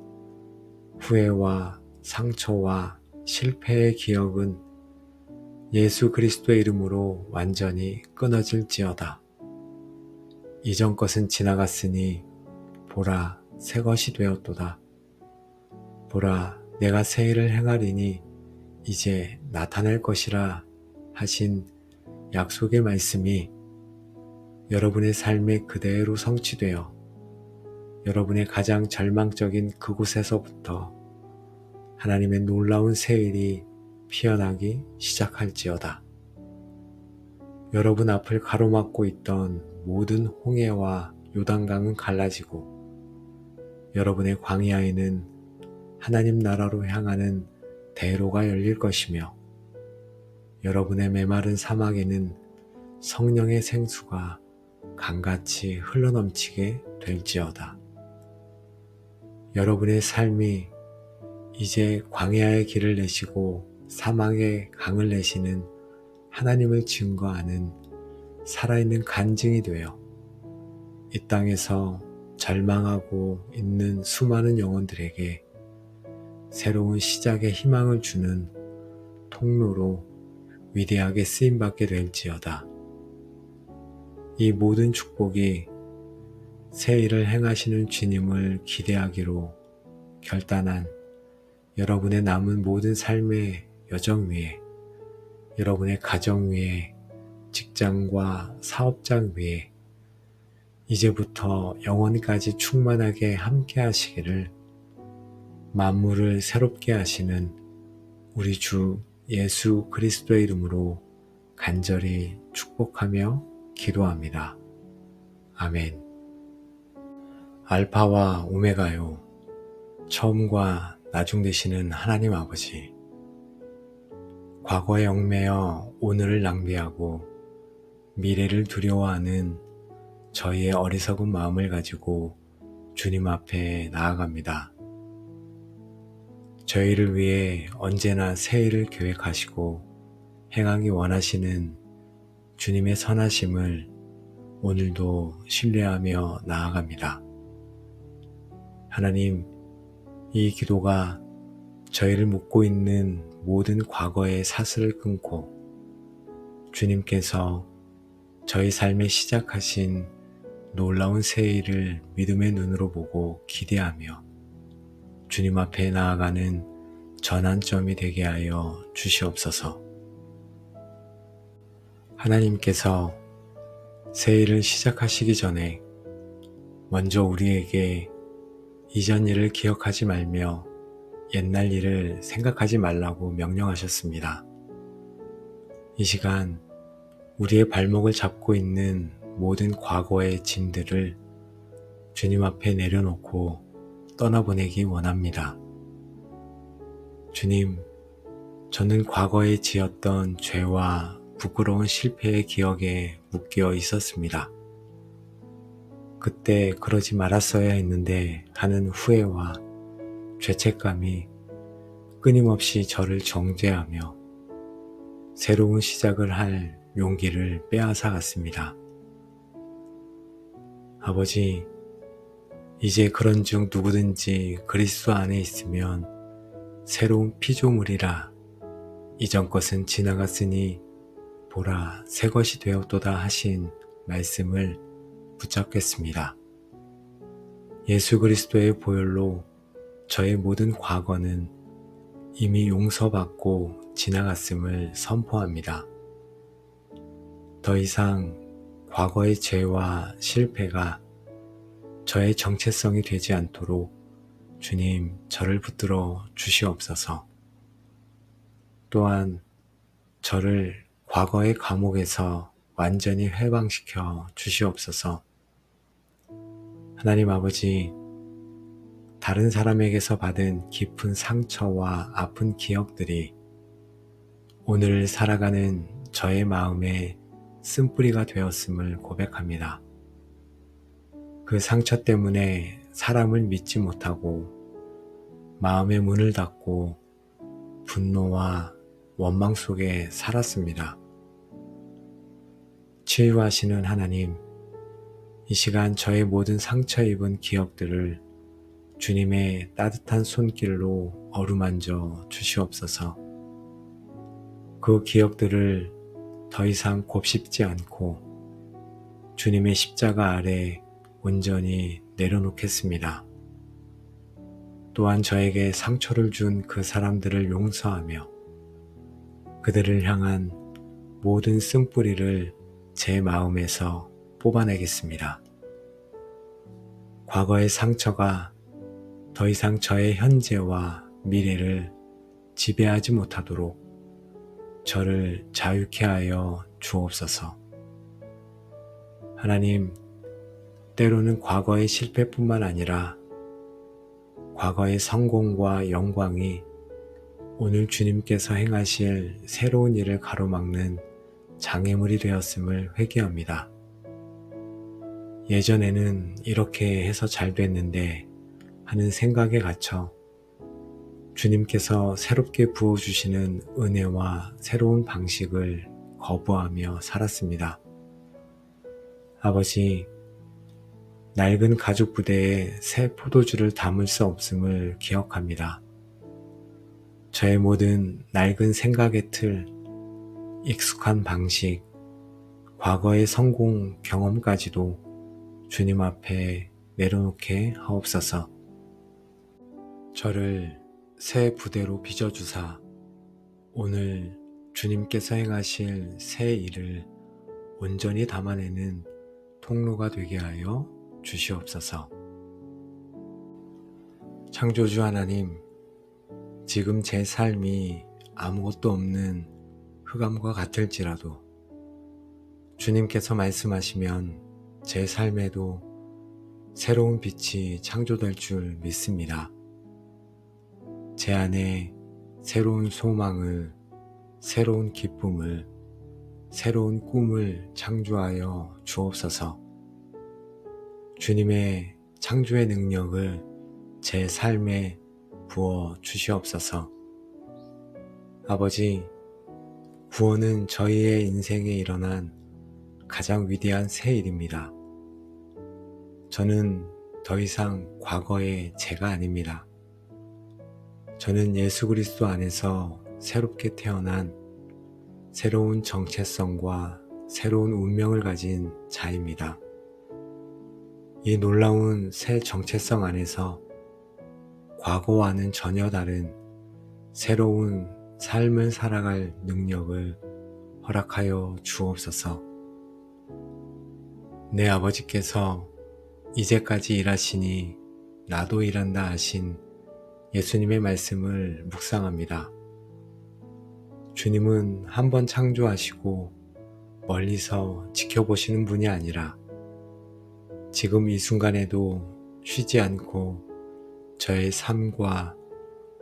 후회와 상처와 실패의 기억은 예수 그리스도의 이름으로 완전히 끊어질지어다. 이전 것은 지나갔으니 보라 새 것이 되었도다. 보라 내가 새 일을 행하리니 이제 나타날 것이라 하신 약속의 말씀이 여러분의 삶에 그대로 성취되어 여러분의 가장 절망적인 그곳에서부터 하나님의 놀라운 새 일이 피어나기 시작할지어다. 여러분 앞을 가로막고 있던 모든 홍해와 요단강은 갈라지고 여러분의 광야에는 하나님 나라로 향하는 대로가 열릴 것이며 여러분의 메마른 사막에는 성령의 생수가 강같이 흘러넘치게 될지어다. 여러분의 삶이 이제 광야의 길을 내시고 사막의 강을 내시는 하나님을 증거하는 살아있는 간증이 되어 이 땅에서 절망하고 있는 수많은 영혼들에게 새로운 시작의 희망을 주는 통로로 위대하게 쓰임받게 될지어다. 이 모든 축복이 새 일을 행하시는 주님을 기대하기로 결단한 여러분의 남은 모든 삶의 여정 위에, 여러분의 가정 위에, 직장과 사업장 위에 이제부터 영원까지 충만하게 함께 하시기를 만물을 새롭게 하시는 우리 주 예수 그리스도의 이름으로 간절히 축복하며 기도합니다. 아멘. 알파와 오메가요, 처음과 나중 되시는 하나님 아버지, 과거에 얽매여 오늘을 낭비하고 미래를 두려워하는 저희의 어리석은 마음을 가지고 주님 앞에 나아갑니다. 저희를 위해 언제나 새 일을 계획하시고 행하기 원하시는 주님의 선하심을 오늘도 신뢰하며 나아갑니다. 하나님, 이 기도가 저희를 묶고 있는 모든 과거의 사슬을 끊고 주님께서 저희 삶에 시작하신 놀라운 새 일을 믿음의 눈으로 보고 기대하며 주님 앞에 나아가는 전환점이 되게 하여 주시옵소서. 하나님께서 새 일을 시작하시기 전에 먼저 우리에게 이전 일을 기억하지 말며 옛날 일을 생각하지 말라고 명령하셨습니다. 이 시간 우리의 발목을 잡고 있는 모든 과거의 짐들을 주님 앞에 내려놓고 떠나보내기 원합니다. 주님, 저는 과거에 지었던 죄와 부끄러운 실패의 기억에 묶여 있었습니다. 그때 그러지 말았어야 했는데 하는 후회와 죄책감이 끊임없이 저를 정죄하며 새로운 시작을 할 용기를 빼앗아 갔습니다. 아버지, 이제 그런즉 누구든지 그리스도 안에 있으면 새로운 피조물이라 이전 것은 지나갔으니 보라 새 것이 되었도다 하신 말씀을 붙잡겠습니다. 예수 그리스도의 보혈로 저의 모든 과거는 이미 용서받고 지나갔음을 선포합니다. 더 이상 과거의 죄와 실패가 저의 정체성이 되지 않도록 주님 저를 붙들어 주시옵소서. 또한 저를 과거의 감옥에서 완전히 해방시켜 주시옵소서. 하나님 아버지, 다른 사람에게서 받은 깊은 상처와 아픈 기억들이 오늘 살아가는 저의 마음에 쓴뿌리가 되었음을 고백합니다. 그 상처 때문에 사람을 믿지 못하고 마음의 문을 닫고 분노와 원망 속에 살았습니다. 치유하시는 하나님, 이 시간 저의 모든 상처 입은 기억들을 주님의 따뜻한 손길로 어루만져 주시옵소서. 그 기억들을 더 이상 곱씹지 않고 주님의 십자가 아래 온전히 내려놓겠습니다. 또한 저에게 상처를 준 그 사람들을 용서하며 그들을 향한 모든 쓴뿌리를 제 마음에서 뽑아내겠습니다. 과거의 상처가 더 이상 저의 현재와 미래를 지배하지 못하도록 저를 자유케 하여 주옵소서. 하나님, 때로는 과거의 실패뿐만 아니라 과거의 성공과 영광이 오늘 주님께서 행하실 새로운 일을 가로막는 장애물이 되었음을 회개합니다. 예전에는 이렇게 해서 잘 됐는데 하는 생각에 갇혀 주님께서 새롭게 부어주시는 은혜와 새로운 방식을 거부하며 살았습니다. 아버지, 낡은 가죽 부대에 새 포도주를 담을 수 없음을 기억합니다. 저의 모든 낡은 생각의 틀, 익숙한 방식, 과거의 성공 경험까지도 주님 앞에 내려놓게 하옵소서. 저를 새 부대로 빚어주사 오늘 주님께서 행하실 새 일을 온전히 담아내는 통로가 되게 하여 주시옵소서. 창조주 하나님, 지금 제 삶이 아무것도 없는 흑암과 같을지라도 주님께서 말씀하시면 제 삶에도 새로운 빛이 창조될 줄 믿습니다. 제 안에 새로운 소망을, 새로운 기쁨을, 새로운 꿈을 창조하여 주옵소서. 주님의 창조의 능력을 제 삶에 부어 주시옵소서. 아버지, 구원은 저희의 인생에 일어난 가장 위대한 새 일입니다. 저는 더 이상 과거의 제가 아닙니다. 저는 예수 그리스도 안에서 새롭게 태어난 새로운 정체성과 새로운 운명을 가진 자입니다. 이 놀라운 새 정체성 안에서 과거와는 전혀 다른 새로운 삶을 살아갈 능력을 허락하여 주옵소서. 내 아버지께서 이제까지 일하시니 나도 일한다 하신 예수님의 말씀을 묵상합니다. 주님은 한 번 창조하시고 멀리서 지켜보시는 분이 아니라 지금 이 순간에도 쉬지 않고 저의 삶과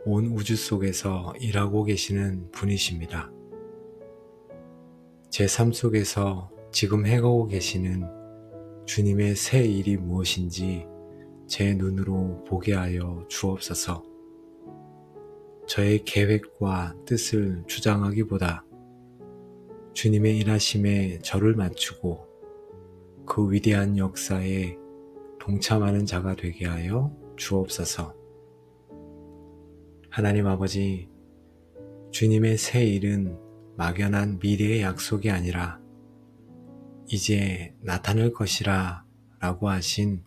온 우주 속에서 일하고 계시는 분이십니다. 제 삶 속에서 지금 해가고 계시는 주님의 새 일이 무엇인지 제 눈으로 보게 하여 주옵소서. 저의 계획과 뜻을 주장하기보다 주님의 일하심에 저를 맞추고 그 위대한 역사에 동참하는 자가 되게 하여 주옵소서. 하나님 아버지, 주님의 새 일은 막연한 미래의 약속이 아니라 이제 나타날 것이라 라고 하신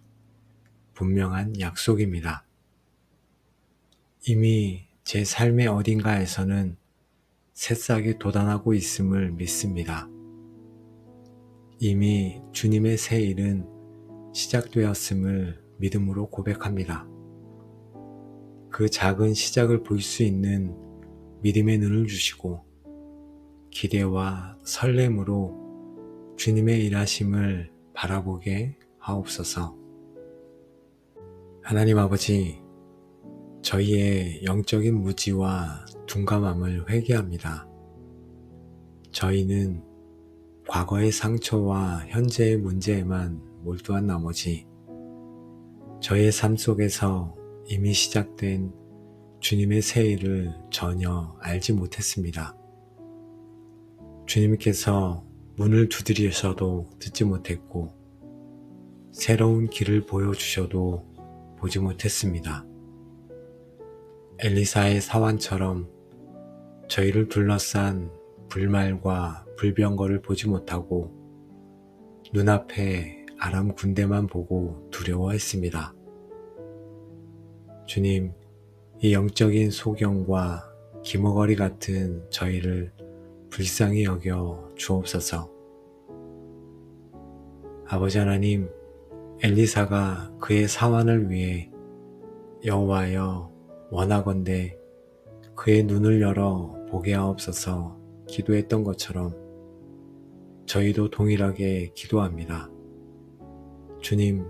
분명한 약속입니다. 이미 제 삶의 어딘가에서는 새싹이 돋아나고 있음을 믿습니다. 이미 주님의 새 일은 시작되었음을 믿음으로 고백합니다. 그 작은 시작을 볼 수 있는 믿음의 눈을 주시고 기대와 설렘으로 주님의 일하심을 바라보게 하옵소서. 하나님 아버지, 저희의 영적인 무지와 둔감함을 회개합니다. 저희는 과거의 상처와 현재의 문제에만 몰두한 나머지 저의 삶 속에서 이미 시작된 주님의 새 일을 전혀 알지 못했습니다. 주님께서 문을 두드리셔도 듣지 못했고 새로운 길을 보여주셔도 보지 못했습니다. 엘리사의 사환처럼 저희를 둘러싼 불말과 불병거를 보지 못하고 눈앞에 아람 군대만 보고 두려워했습니다. 주님, 이 영적인 소경과 기머거리 같은 저희를 불쌍히 여겨 주옵소서. 아버지 하나님, 엘리사가 그의 사환을 위해 여호와여 원하건대 그의 눈을 열어 보게 하옵소서 기도했던 것처럼 저희도 동일하게 기도합니다. 주님,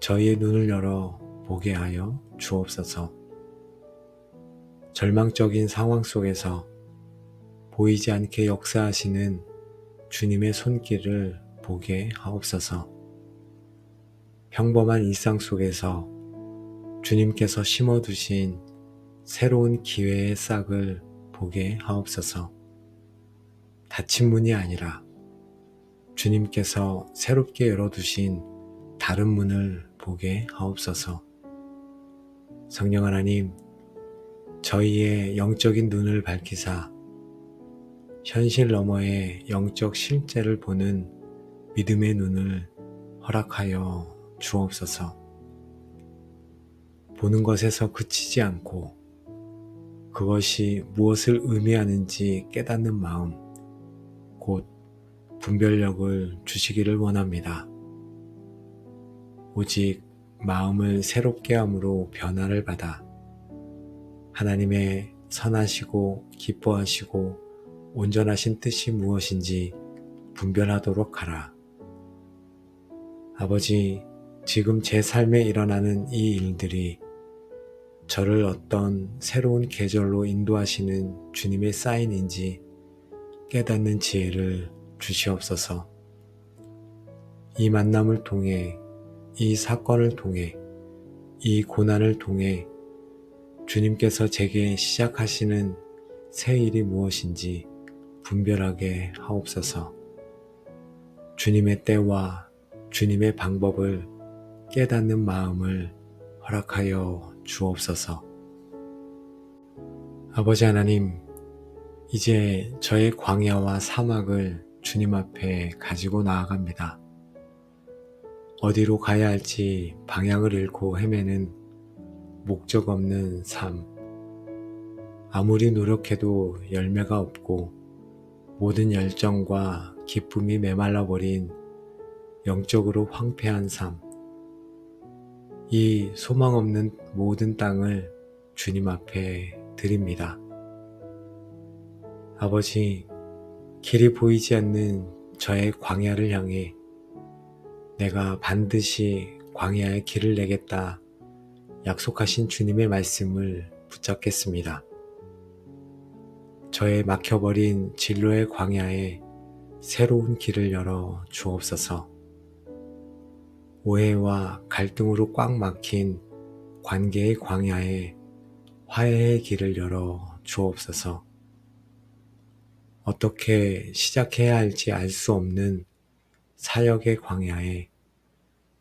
저희의 눈을 열어 보게 하여 주옵소서. 절망적인 상황 속에서 보이지 않게 역사하시는 주님의 손길을 보게 하옵소서. 평범한 일상 속에서 주님께서 심어두신 새로운 기회의 싹을 보게 하옵소서. 닫힌 문이 아니라 주님께서 새롭게 열어두신 다른 문을 보게 하옵소서. 성령 하나님, 저희의 영적인 눈을 밝히사 현실 너머의 영적 실제를 보는 믿음의 눈을 허락하여 주옵소서. 보는 것에서 그치지 않고 그것이 무엇을 의미하는지 깨닫는 마음, 곧 분별력을 주시기를 원합니다. 오직 마음을 새롭게 함으로 변화를 받아 하나님의 선하시고 기뻐하시고 온전하신 뜻이 무엇인지 분별하도록 하라. 아버지, 지금 제 삶에 일어나는 이 일들이 저를 어떤 새로운 계절로 인도하시는 주님의 사인인지 깨닫는 지혜를 주시옵소서. 이 만남을 통해, 이 사건을 통해, 이 고난을 통해 주님께서 제게 시작하시는 새 일이 무엇인지 분별하게 하옵소서. 주님의 때와 주님의 방법을 깨닫는 마음을 허락하여 주옵소서. 아버지 하나님, 이제 저의 광야와 사막을 주님 앞에 가지고 나아갑니다. 어디로 가야 할지 방향을 잃고 헤매는 목적 없는 삶. 아무리 노력해도 열매가 없고 모든 열정과 기쁨이 메말라버린 영적으로 황폐한 삶. 이 소망 없는 모든 땅을 주님 앞에 드립니다. 아버지, 길이 보이지 않는 저의 광야를 향해 내가 반드시 광야의 길을 내겠다 약속하신 주님의 말씀을 붙잡겠습니다. 저의 막혀버린 진로의 광야에 새로운 길을 열어 주옵소서. 오해와 갈등으로 꽉 막힌 관계의 광야에 화해의 길을 열어 주옵소서. 어떻게 시작해야 할지 알 수 없는 사역의 광야에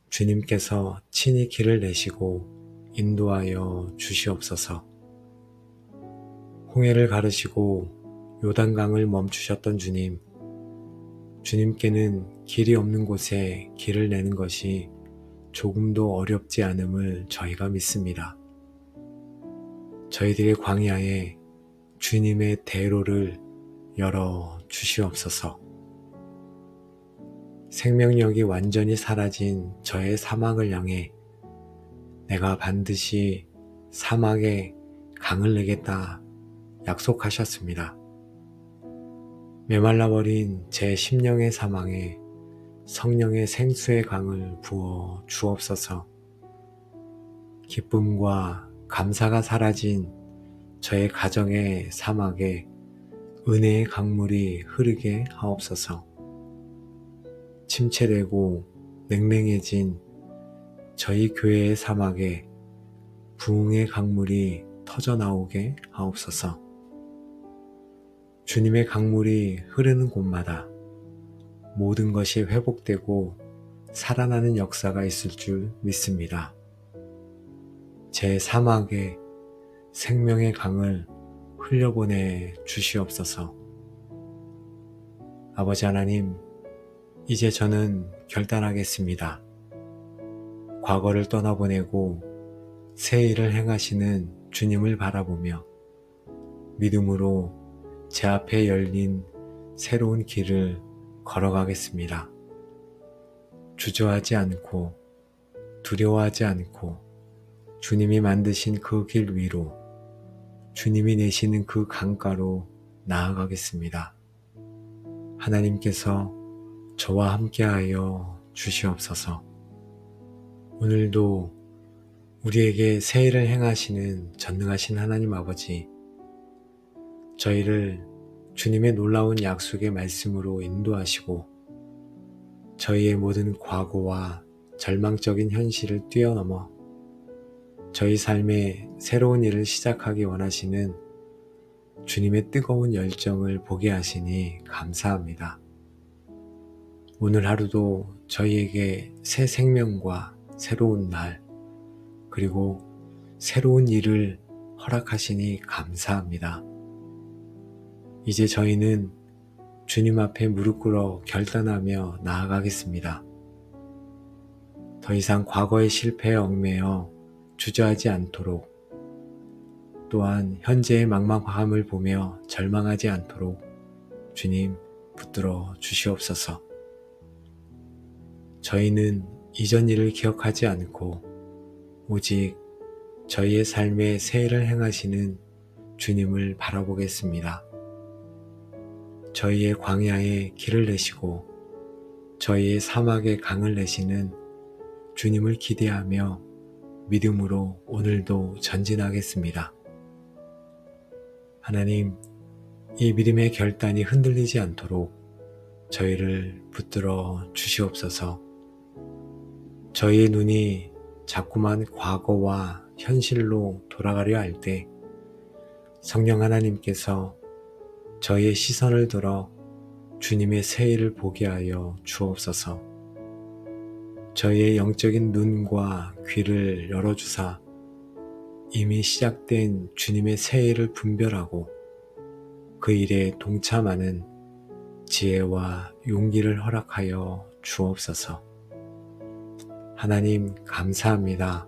주님께서 친히 길을 내시고 인도하여 주시옵소서. 홍해를 가르시고 요단강을 멈추셨던 주님, 주님께는 길이 없는 곳에 길을 내는 것이 조금도 어렵지 않음을 저희가 믿습니다. 저희들의 광야에 주님의 대로를 열어 주시옵소서. 생명력이 완전히 사라진 저의 사막을 향해 내가 반드시 사막에 강을 내겠다 약속하셨습니다. 메말라버린 제 심령의 사망에 성령의 생수의 강을 부어 주옵소서. 기쁨과 감사가 사라진 저의 가정의 사막에 은혜의 강물이 흐르게 하옵소서. 침체되고 냉랭해진 저희 교회의 사막에 부흥의 강물이 터져나오게 하옵소서. 주님의 강물이 흐르는 곳마다 모든 것이 회복되고 살아나는 역사가 있을 줄 믿습니다. 제 사막에 생명의 강을 흘려보내 주시옵소서. 아버지 하나님, 이제 저는 결단하겠습니다. 과거를 떠나보내고 새 일을 행하시는 주님을 바라보며 믿음으로 제 앞에 열린 새로운 길을 걸어가겠습니다. 주저하지 않고 두려워하지 않고 주님이 만드신 그 길 위로 주님이 내시는 그 강가로 나아가겠습니다. 하나님께서 저와 함께하여 주시옵소서. 오늘도 우리에게 새 일을 행하시는 전능하신 하나님 아버지, 저희를 주님의 놀라운 약속의 말씀으로 인도하시고 저희의 모든 과거와 절망적인 현실을 뛰어넘어 저희 삶에 새로운 일을 시작하기 원하시는 주님의 뜨거운 열정을 보게 하시니 감사합니다. 오늘 하루도 저희에게 새 생명과 새로운 날, 그리고 새로운 일을 허락하시니 감사합니다. 이제 저희는 주님 앞에 무릎 꿇어 결단하며 나아가겠습니다. 더 이상 과거의 실패에 얽매여 주저하지 않도록, 또한 현재의 막막함을 보며 절망하지 않도록 주님 붙들어 주시옵소서. 저희는 이전 일을 기억하지 않고 오직 저희의 삶에 새 일을 행하시는 주님을 바라보겠습니다. 저희의 광야에 길을 내시고 저희의 사막에 강을 내시는 주님을 기대하며 믿음으로 오늘도 전진하겠습니다. 하나님, 이 믿음의 결단이 흔들리지 않도록 저희를 붙들어 주시옵소서. 저희의 눈이 자꾸만 과거와 현실로 돌아가려 할 때 성령 하나님께서 저희의 시선을 들어 주님의 새 일을 보게 하여 주옵소서. 저희의 영적인 눈과 귀를 열어주사 이미 시작된 주님의 새 일을 분별하고 그 일에 동참하는 지혜와 용기를 허락하여 주옵소서. 하나님 감사합니다.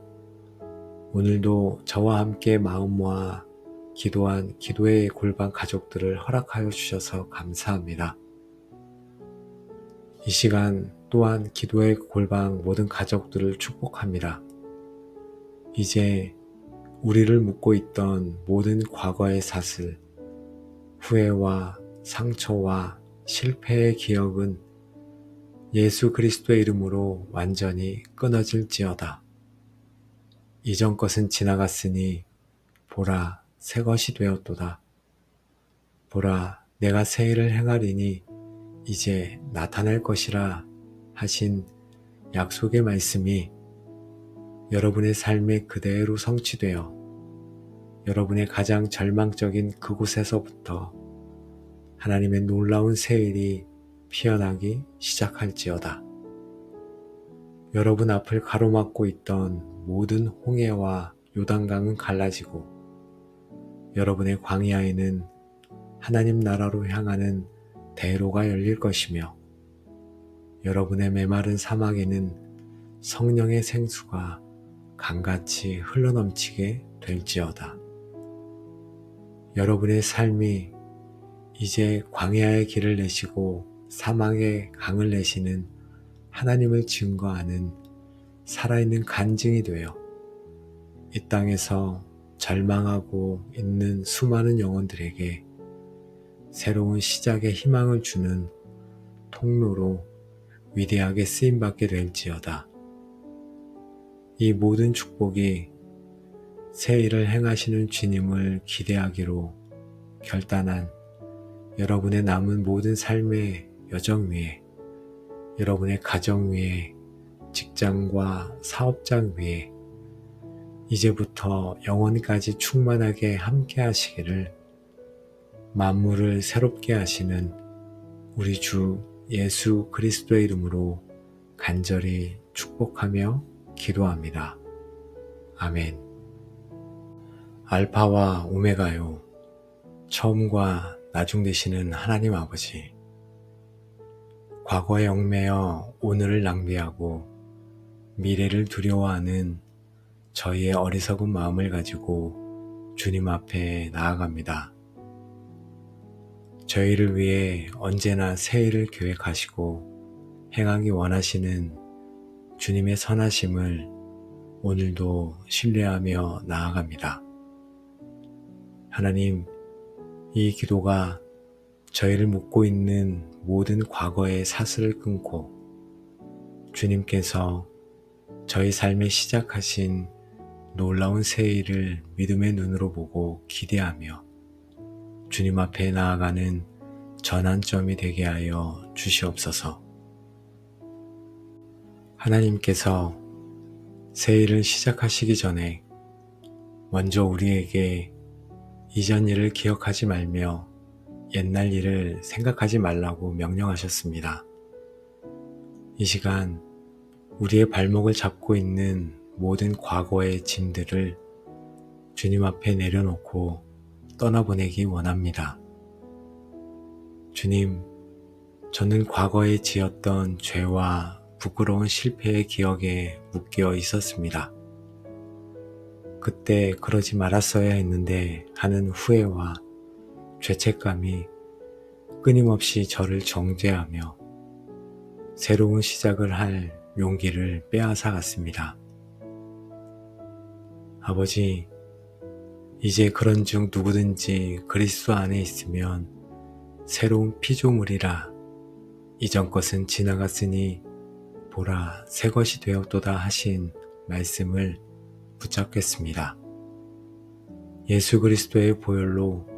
오늘도 저와 함께 마음 모아 기도한 기도의 골방 가족들을 허락하여 주셔서 감사합니다. 이 시간 또한 기도의 골방 모든 가족들을 축복합니다. 이제 우리를 묶고 있던 모든 과거의 사슬, 후회와 상처와 실패의 기억은 예수 그리스도의 이름으로 완전히 끊어질지어다. 이전 것은 지나갔으니 보라 새 것이 되었도다. 보라 내가 새 일을 행하리니 이제 나타날 것이라 하신 약속의 말씀이 여러분의 삶에 그대로 성취되어 여러분의 가장 절망적인 그곳에서부터 하나님의 놀라운 새 일이 피어나기 시작할지어다. 여러분 앞을 가로막고 있던 모든 홍해와 요단강은 갈라지고 여러분의 광야에는 하나님 나라로 향하는 대로가 열릴 것이며 여러분의 메마른 사막에는 성령의 생수가 강같이 흘러넘치게 될지어다. 여러분의 삶이 이제 광야의 길을 내시고 사막의 강을 내시는 하나님을 증거하는 살아있는 간증이 되어 이 땅에서 절망하고 있는 수많은 영혼들에게 새로운 시작의 희망을 주는 통로로 위대하게 쓰임받게 될지어다. 이 모든 축복이 새 일을 행하시는 주님을 기대하기로 결단한 여러분의 남은 모든 삶의 여정 위에, 여러분의 가정 위에, 직장과 사업장 위에 이제부터 영원까지 충만하게 함께 하시기를 만물을 새롭게 하시는 우리 주 예수 그리스도의 이름으로 간절히 축복하며 기도합니다. 아멘. 알파와 오메가요, 처음과 나중 되시는 하나님 아버지, 과거에 얽매여 오늘을 낭비하고 미래를 두려워하는 저희의 어리석은 마음을 가지고 주님 앞에 나아갑니다. 저희를 위해 언제나 새 일을 계획하시고 행하기 원하시는 주님의 선하심을 오늘도 신뢰하며 나아갑니다. 하나님, 이 기도가 저희를 묶고 있는 모든 과거의 사슬을 끊고 주님께서 저희 삶에 시작하신 놀라운 새 일을 믿음의 눈으로 보고 기대하며 주님 앞에 나아가는 전환점이 되게 하여 주시옵소서. 하나님께서 새 일을 시작하시기 전에 먼저 우리에게 이전 일을 기억하지 말며 옛날 일을 생각하지 말라고 명령하셨습니다. 이 시간 우리의 발목을 잡고 있는 모든 과거의 짐들을 주님 앞에 내려놓고 떠나보내기 원합니다. 주님, 저는 과거에 지었던 죄와 부끄러운 실패의 기억에 묶여 있었습니다. 그때 그러지 말았어야 했는데 하는 후회와 죄책감이 끊임없이 저를 정죄하며 새로운 시작을 할 용기를 빼앗아 갔습니다. 아버지, 이제 그런즉 누구든지 그리스도 안에 있으면 새로운 피조물이라, 이전 것은 지나갔으니 보라 새 것이 되었도다 하신 말씀을 붙잡겠습니다. 예수 그리스도의 보혈로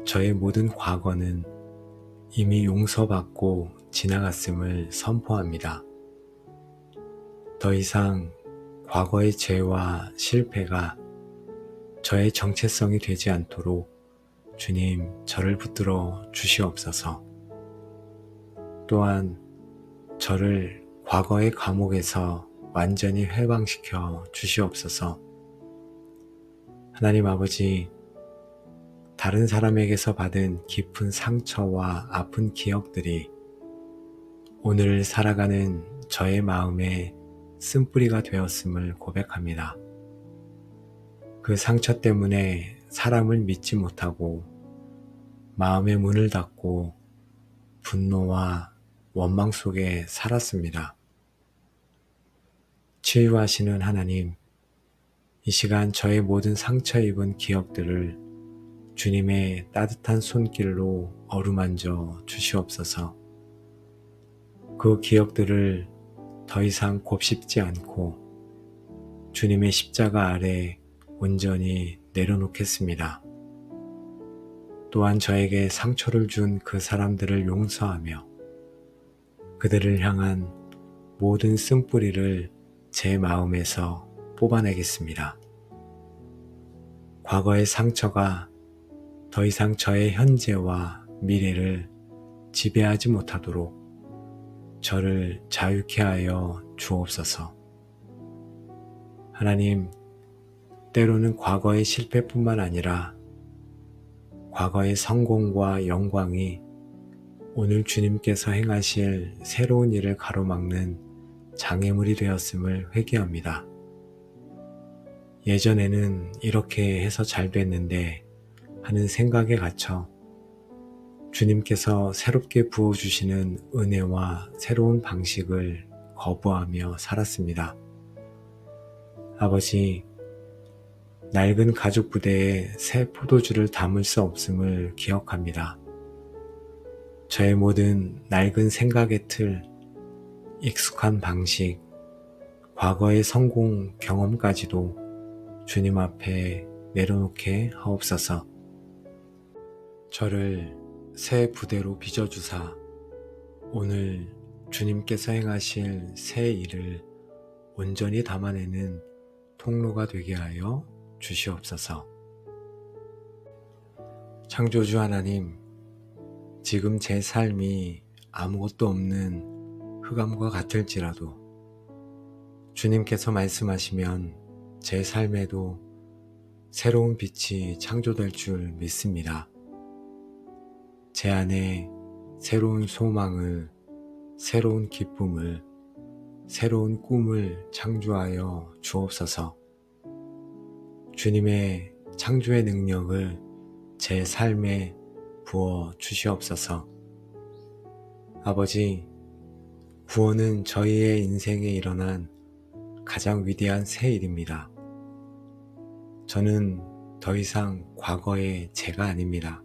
저의 모든 과거는 이미 용서받고 지나갔음을 선포합니다. 더 이상 과거의 죄와 실패가 저의 정체성이 되지 않도록 주님 저를 붙들어 주시옵소서. 또한 저를 과거의 감옥에서 완전히 해방시켜 주시옵소서. 하나님 아버지, 다른 사람에게서 받은 깊은 상처와 아픈 기억들이 오늘 살아가는 저의 마음에 쓴뿌리가 되었음을 고백합니다. 그 상처 때문에 사람을 믿지 못하고 마음의 문을 닫고 분노와 원망 속에 살았습니다. 치유하시는 하나님, 이 시간 저의 모든 상처 입은 기억들을 주님의 따뜻한 손길로 어루만져 주시옵소서. 그 기억들을 더 이상 곱씹지 않고 주님의 십자가 아래 온전히 내려놓겠습니다. 또한 저에게 상처를 준 그 사람들을 용서하며 그들을 향한 모든 쓴뿌리를 제 마음에서 뽑아내겠습니다. 과거의 상처가 더 이상 저의 현재와 미래를 지배하지 못하도록 저를 자유케 하여 주옵소서. 하나님, 때로는 과거의 실패뿐만 아니라 과거의 성공과 영광이 오늘 주님께서 행하실 새로운 일을 가로막는 장애물이 되었음을 회개합니다. 예전에는 이렇게 해서 잘 됐는데 하는 생각에 갇혀 주님께서 새롭게 부어주시는 은혜와 새로운 방식을 거부하며 살았습니다. 아버지, 낡은 가죽 부대에 새 포도주를 담을 수 없음을 기억합니다. 저의 모든 낡은 생각의 틀, 익숙한 방식, 과거의 성공 경험까지도 주님 앞에 내려놓게 하옵소서. 저를 새 부대로 빚어주사 오늘 주님께서 행하실 새 일을 온전히 담아내는 통로가 되게 하여 주시옵소서. 창조주 하나님, 지금 제 삶이 아무것도 없는 흑암과 같을지라도 주님께서 말씀하시면 제 삶에도 새로운 빛이 창조될 줄 믿습니다. 제 안에 새로운 소망을, 새로운 기쁨을, 새로운 꿈을 창조하여 주옵소서. 주님의 창조의 능력을 제 삶에 부어 주시옵소서. 아버지, 구원은 저희의 인생에 일어난 가장 위대한 새 일입니다. 저는 더 이상 과거의 제가 아닙니다.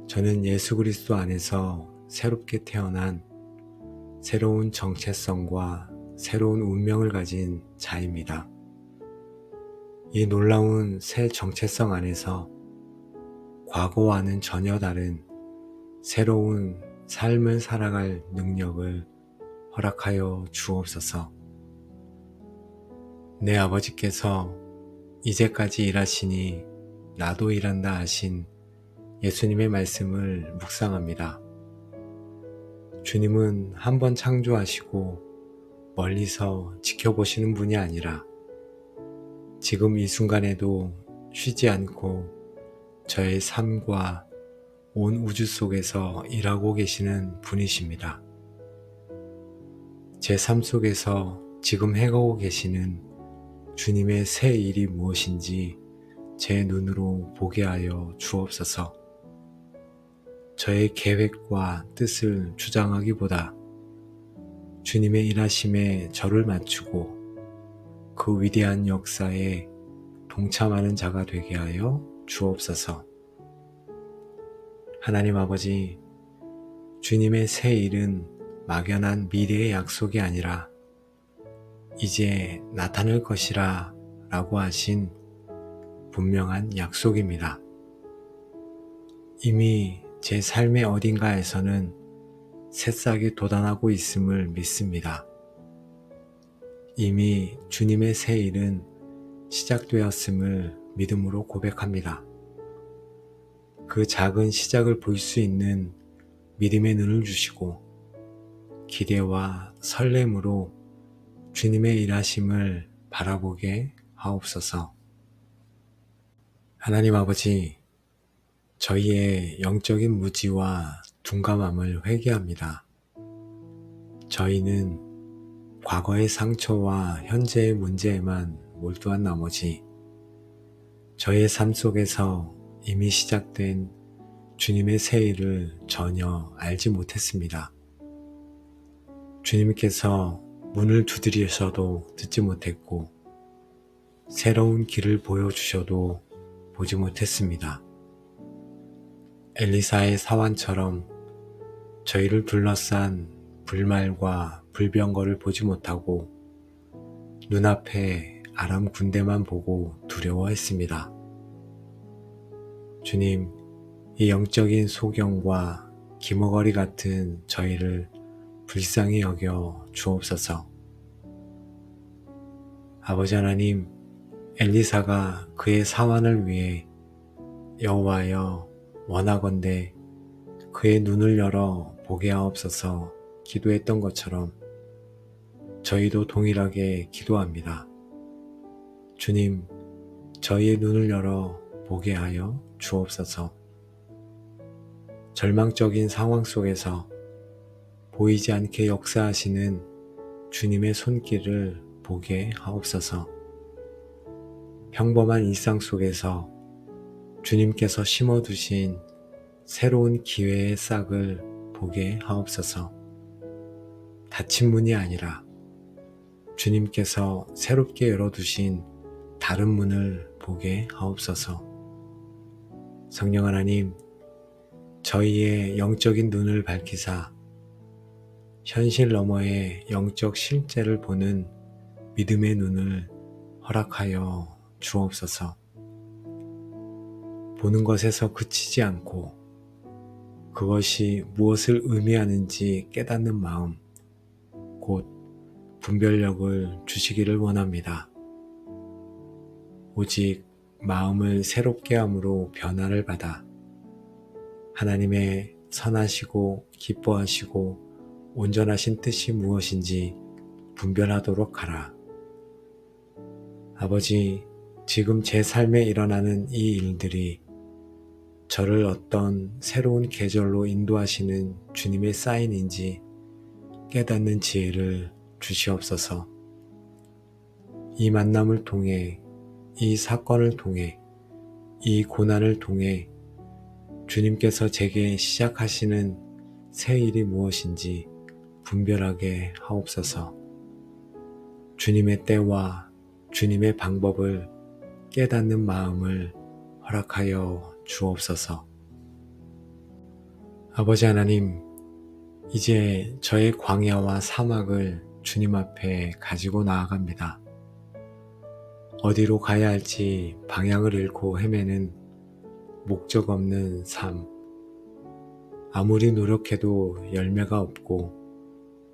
저는 예수 그리스도 안에서 새롭게 태어난 새로운 정체성과 새로운 운명을 가진 자입니다. 이 놀라운 새 정체성 안에서 과거와는 전혀 다른 새로운 삶을 살아갈 능력을 허락하여 주옵소서. 내 아버지께서 이제까지 일하시니 나도 일한다 하신 예수님의 말씀을 묵상합니다. 주님은 한 번 창조하시고 멀리서 지켜보시는 분이 아니라 지금 이 순간에도 쉬지 않고 저의 삶과 온 우주 속에서 일하고 계시는 분이십니다. 제 삶 속에서 지금 행하고 계시는 주님의 새 일이 무엇인지 제 눈으로 보게 하여 주옵소서. 저의 계획과 뜻을 주장하기보다 주님의 일하심에 저를 맞추고 그 위대한 역사에 동참하는 자가 되게 하여 주옵소서. 하나님 아버지, 주님의 새 일은 막연한 미래의 약속이 아니라 이제 나타날 것이라 라고 하신 분명한 약속입니다. 이미 제 삶의 어딘가에서는 새싹이 돋아나고 있음을 믿습니다. 이미 주님의 새 일은 시작되었음을 믿음으로 고백합니다. 그 작은 시작을 볼 수 있는 믿음의 눈을 주시고 기대와 설렘으로 주님의 일하심을 바라보게 하옵소서. 하나님 아버지, 저희의 영적인 무지와 둔감함을 회개합니다. 저희는 과거의 상처와 현재의 문제에만 몰두한 나머지 저의 삶 속에서 이미 시작된 주님의 새 일을 전혀 알지 못했습니다. 주님께서 문을 두드리셔도 듣지 못했고 새로운 길을 보여주셔도 보지 못했습니다. 엘리사의 사환처럼 저희를 둘러싼 불말과 불병거를 보지 못하고 눈앞에 아람 군대만 보고 두려워했습니다. 주님, 이 영적인 소경과 기머거리 같은 저희를 불쌍히 여겨 주옵소서. 아버지 하나님, 엘리사가 그의 사환을 위해 여호와여 원하건대 그의 눈을 열어 보게 하옵소서 기도했던 것처럼 저희도 동일하게 기도합니다. 주님, 저희의 눈을 열어 보게 하여 주옵소서. 절망적인 상황 속에서 보이지 않게 역사하시는 주님의 손길을 보게 하옵소서. 평범한 일상 속에서 주님께서 심어두신 새로운 기회의 싹을 보게 하옵소서. 닫힌 문이 아니라 주님께서 새롭게 열어두신 다른 문을 보게 하옵소서. 성령 하나님, 저희의 영적인 눈을 밝히사 현실 너머의 영적 실제를 보는 믿음의 눈을 허락하여 주옵소서. 보는 것에서 그치지 않고 그것이 무엇을 의미하는지 깨닫는 마음, 곧 분별력을 주시기를 원합니다. 오직 마음을 새롭게 함으로 변화를 받아 하나님의 선하시고 기뻐하시고 온전하신 뜻이 무엇인지 분별하도록 하라. 아버지, 지금 제 삶에 일어나는 이 일들이 저를 어떤 새로운 계절로 인도하시는 주님의 사인인지 깨닫는 지혜를 주시옵소서. 이 만남을 통해, 이 사건을 통해, 이 고난을 통해 주님께서 제게 시작하시는 새 일이 무엇인지 분별하게 하옵소서. 주님의 때와 주님의 방법을 깨닫는 마음을 허락하여 주옵소서. 아버지 하나님, 이제 저의 광야와 사막을 주님 앞에 가지고 나아갑니다. 어디로 가야 할지 방향을 잃고 헤매는 목적 없는 삶. 아무리 노력해도 열매가 없고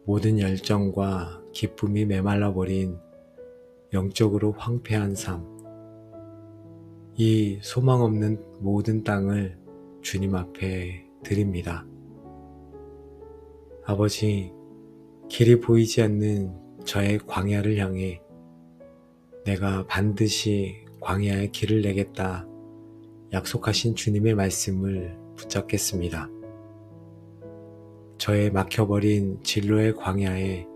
모든 열정과 기쁨이 메말라버린 영적으로 황폐한 삶. 이 소망 없는 모든 땅을 주님 앞에 드립니다. 아버지, 길이 보이지 않는 저의 광야를 향해 내가 반드시 광야의 길을 내겠다 약속하신 주님의 말씀을 붙잡겠습니다. 저의 막혀버린 진로의 광야에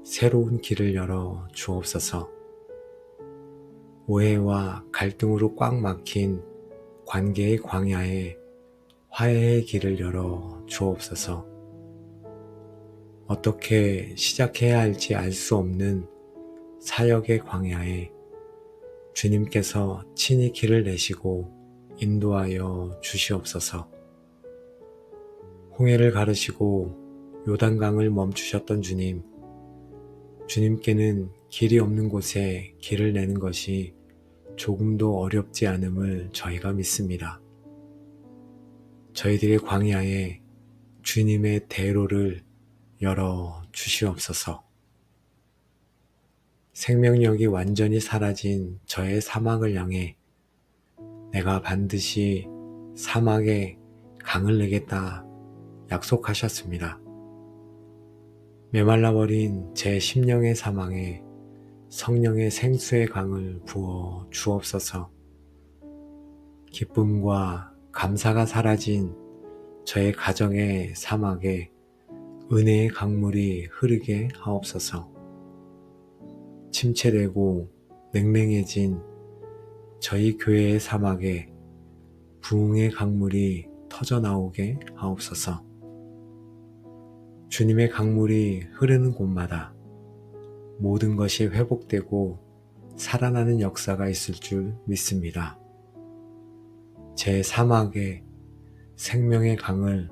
새로운 길을 열어 주옵소서. 오해와 갈등으로 꽉 막힌 관계의 광야에 화해의 길을 열어 주옵소서. 어떻게 시작해야 할지 알 수 없는 사역의 광야에 주님께서 친히 길을 내시고 인도하여 주시옵소서. 홍해를 가르시고 요단강을 멈추셨던 주님, 주님께는 길이 없는 곳에 길을 내는 것이 조금도 어렵지 않음을 저희가 믿습니다. 저희들의 광야에 주님의 대로를 열어 주시옵소서. 생명력이 완전히 사라진 저의 사막을 향해 내가 반드시 사막에 강을 내겠다 약속하셨습니다. 메말라버린 제 심령의 사망에 성령의 생수의 강을 부어 주옵소서. 기쁨과 감사가 사라진 저의 가정의 사막에 은혜의 강물이 흐르게 하옵소서. 침체되고 냉랭해진 저희 교회의 사막에 부흥의 강물이 터져나오게 하옵소서. 주님의 강물이 흐르는 곳마다 모든 것이 회복되고 살아나는 역사가 있을 줄 믿습니다. 제 사막에 생명의 강을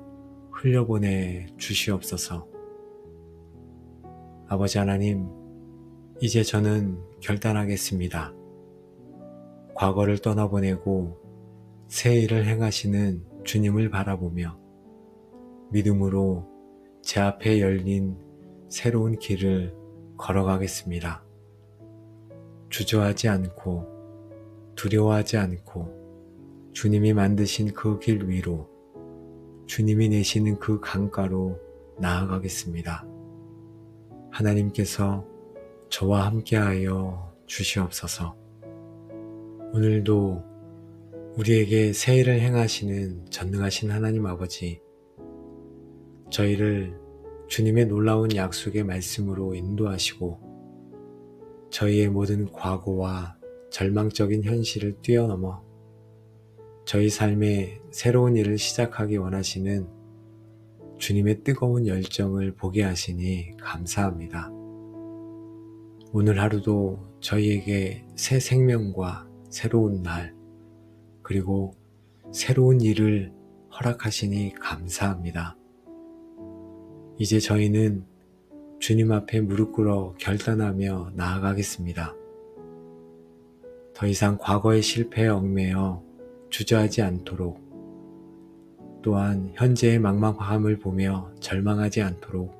흘려보내 주시옵소서. 아버지 하나님, 이제 저는 결단하겠습니다. 과거를 떠나보내고 새 일을 행하시는 주님을 바라보며 믿음으로 제 앞에 열린 새로운 길을 걸어가겠습니다. 주저하지 않고 두려워하지 않고 주님이 만드신 그 길 위로, 주님이 내시는 그 강가로 나아가겠습니다. 하나님께서 저와 함께하여 주시옵소서. 오늘도 우리에게 새 일을 행하시는 전능하신 하나님 아버지, 저희를 주님의 놀라운 약속의 말씀으로 인도하시고 저희의 모든 과거와 절망적인 현실을 뛰어넘어 저희 삶에 새로운 일을 시작하기 원하시는 주님의 뜨거운 열정을 보게 하시니 감사합니다. 오늘 하루도 저희에게 새 생명과 새로운 날, 그리고 새로운 일을 허락하시니 감사합니다. 이제 저희는 주님 앞에 무릎 꿇어 결단하며 나아가겠습니다. 더 이상 과거의 실패에 얽매여 주저하지 않도록, 또한 현재의 막막함을 보며 절망하지 않도록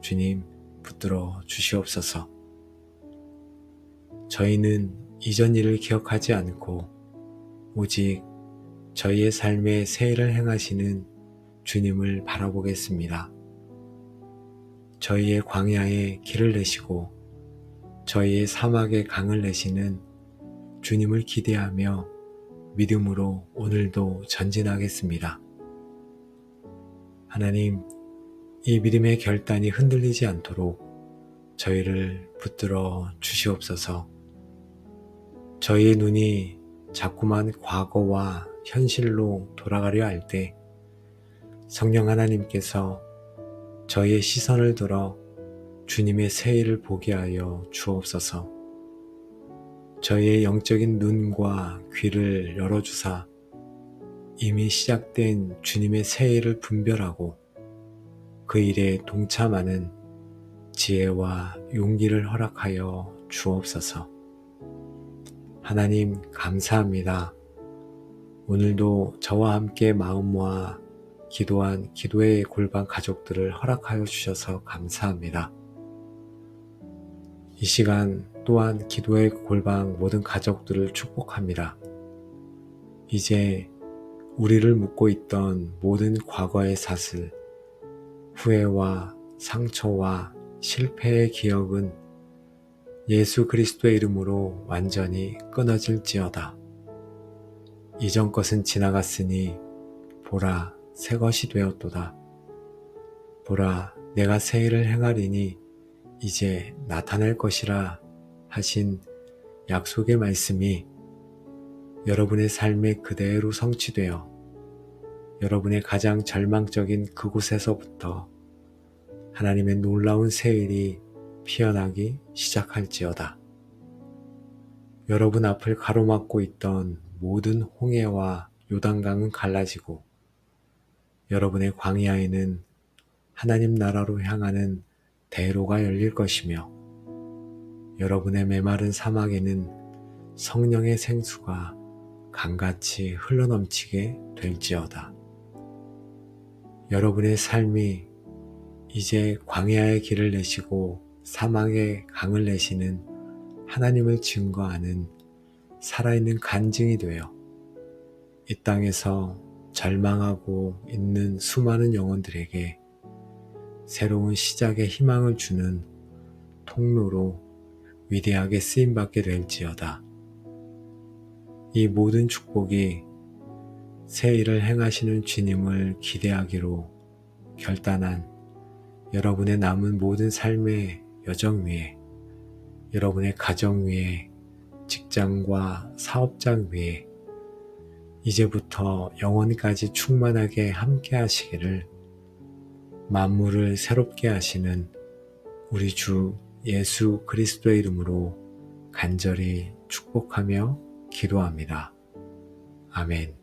주님 붙들어 주시옵소서. 저희는 이전 일을 기억하지 않고 오직 저희의 삶에 새 일을 행하시는 주님을 바라보겠습니다. 저희의 광야에 길을 내시고 저희의 사막에 강을 내시는 주님을 기대하며 믿음으로 오늘도 전진하겠습니다. 하나님, 이 믿음의 결단이 흔들리지 않도록 저희를 붙들어 주시옵소서. 저희의 눈이 자꾸만 과거와 현실로 돌아가려 할 때 성령 하나님께서 저희의 시선을 들어 주님의 새 일을 보게 하여 주옵소서. 저희의 영적인 눈과 귀를 열어주사 이미 시작된 주님의 새 일을 분별하고 그 일에 동참하는 지혜와 용기를 허락하여 주옵소서. 하나님 감사합니다. 오늘도 저와 함께 마음 모아 기도한 기도의 골방 가족들을 허락하여 주셔서 감사합니다. 이 시간 또한 기도의 골방 모든 가족들을 축복합니다. 이제 우리를 묶고 있던 모든 과거의 사슬, 후회와 상처와 실패의 기억은 예수 그리스도의 이름으로 완전히 끊어질지어다. 이전 것은 지나갔으니 보라 새 것이 되었도다. 보라 내가 새 일을 행하리니 이제 나타날 것이라 하신 약속의 말씀이 여러분의 삶에 그대로 성취되어 여러분의 가장 절망적인 그곳에서부터 하나님의 놀라운 새 일이 피어나기 시작할지어다. 여러분 앞을 가로막고 있던 모든 홍해와 요단강은 갈라지고 여러분의 광야에는 하나님 나라로 향하는 대로가 열릴 것이며 여러분의 메마른 사막에는 성령의 생수가 강같이 흘러넘치게 될지어다. 여러분의 삶이 이제 광야의 길을 내시고 사막의 강을 내시는 하나님을 증거하는 살아있는 간증이 되어 이 땅에서 절망하고 있는 수많은 영혼들에게 새로운 시작의 희망을 주는 통로로 위대하게 쓰임받게 될지어다. 이 모든 축복이 새 일을 행하시는 주님을 기대하기로 결단한 여러분의 남은 모든 삶의 여정 위에 여러분의 가정 위에, 직장과 사업장 위에 이제부터 영원까지 충만하게 함께 하시기를 만물을 새롭게 하시는 우리 주 예수 그리스도의 이름으로 간절히 축복하며 기도합니다. 아멘.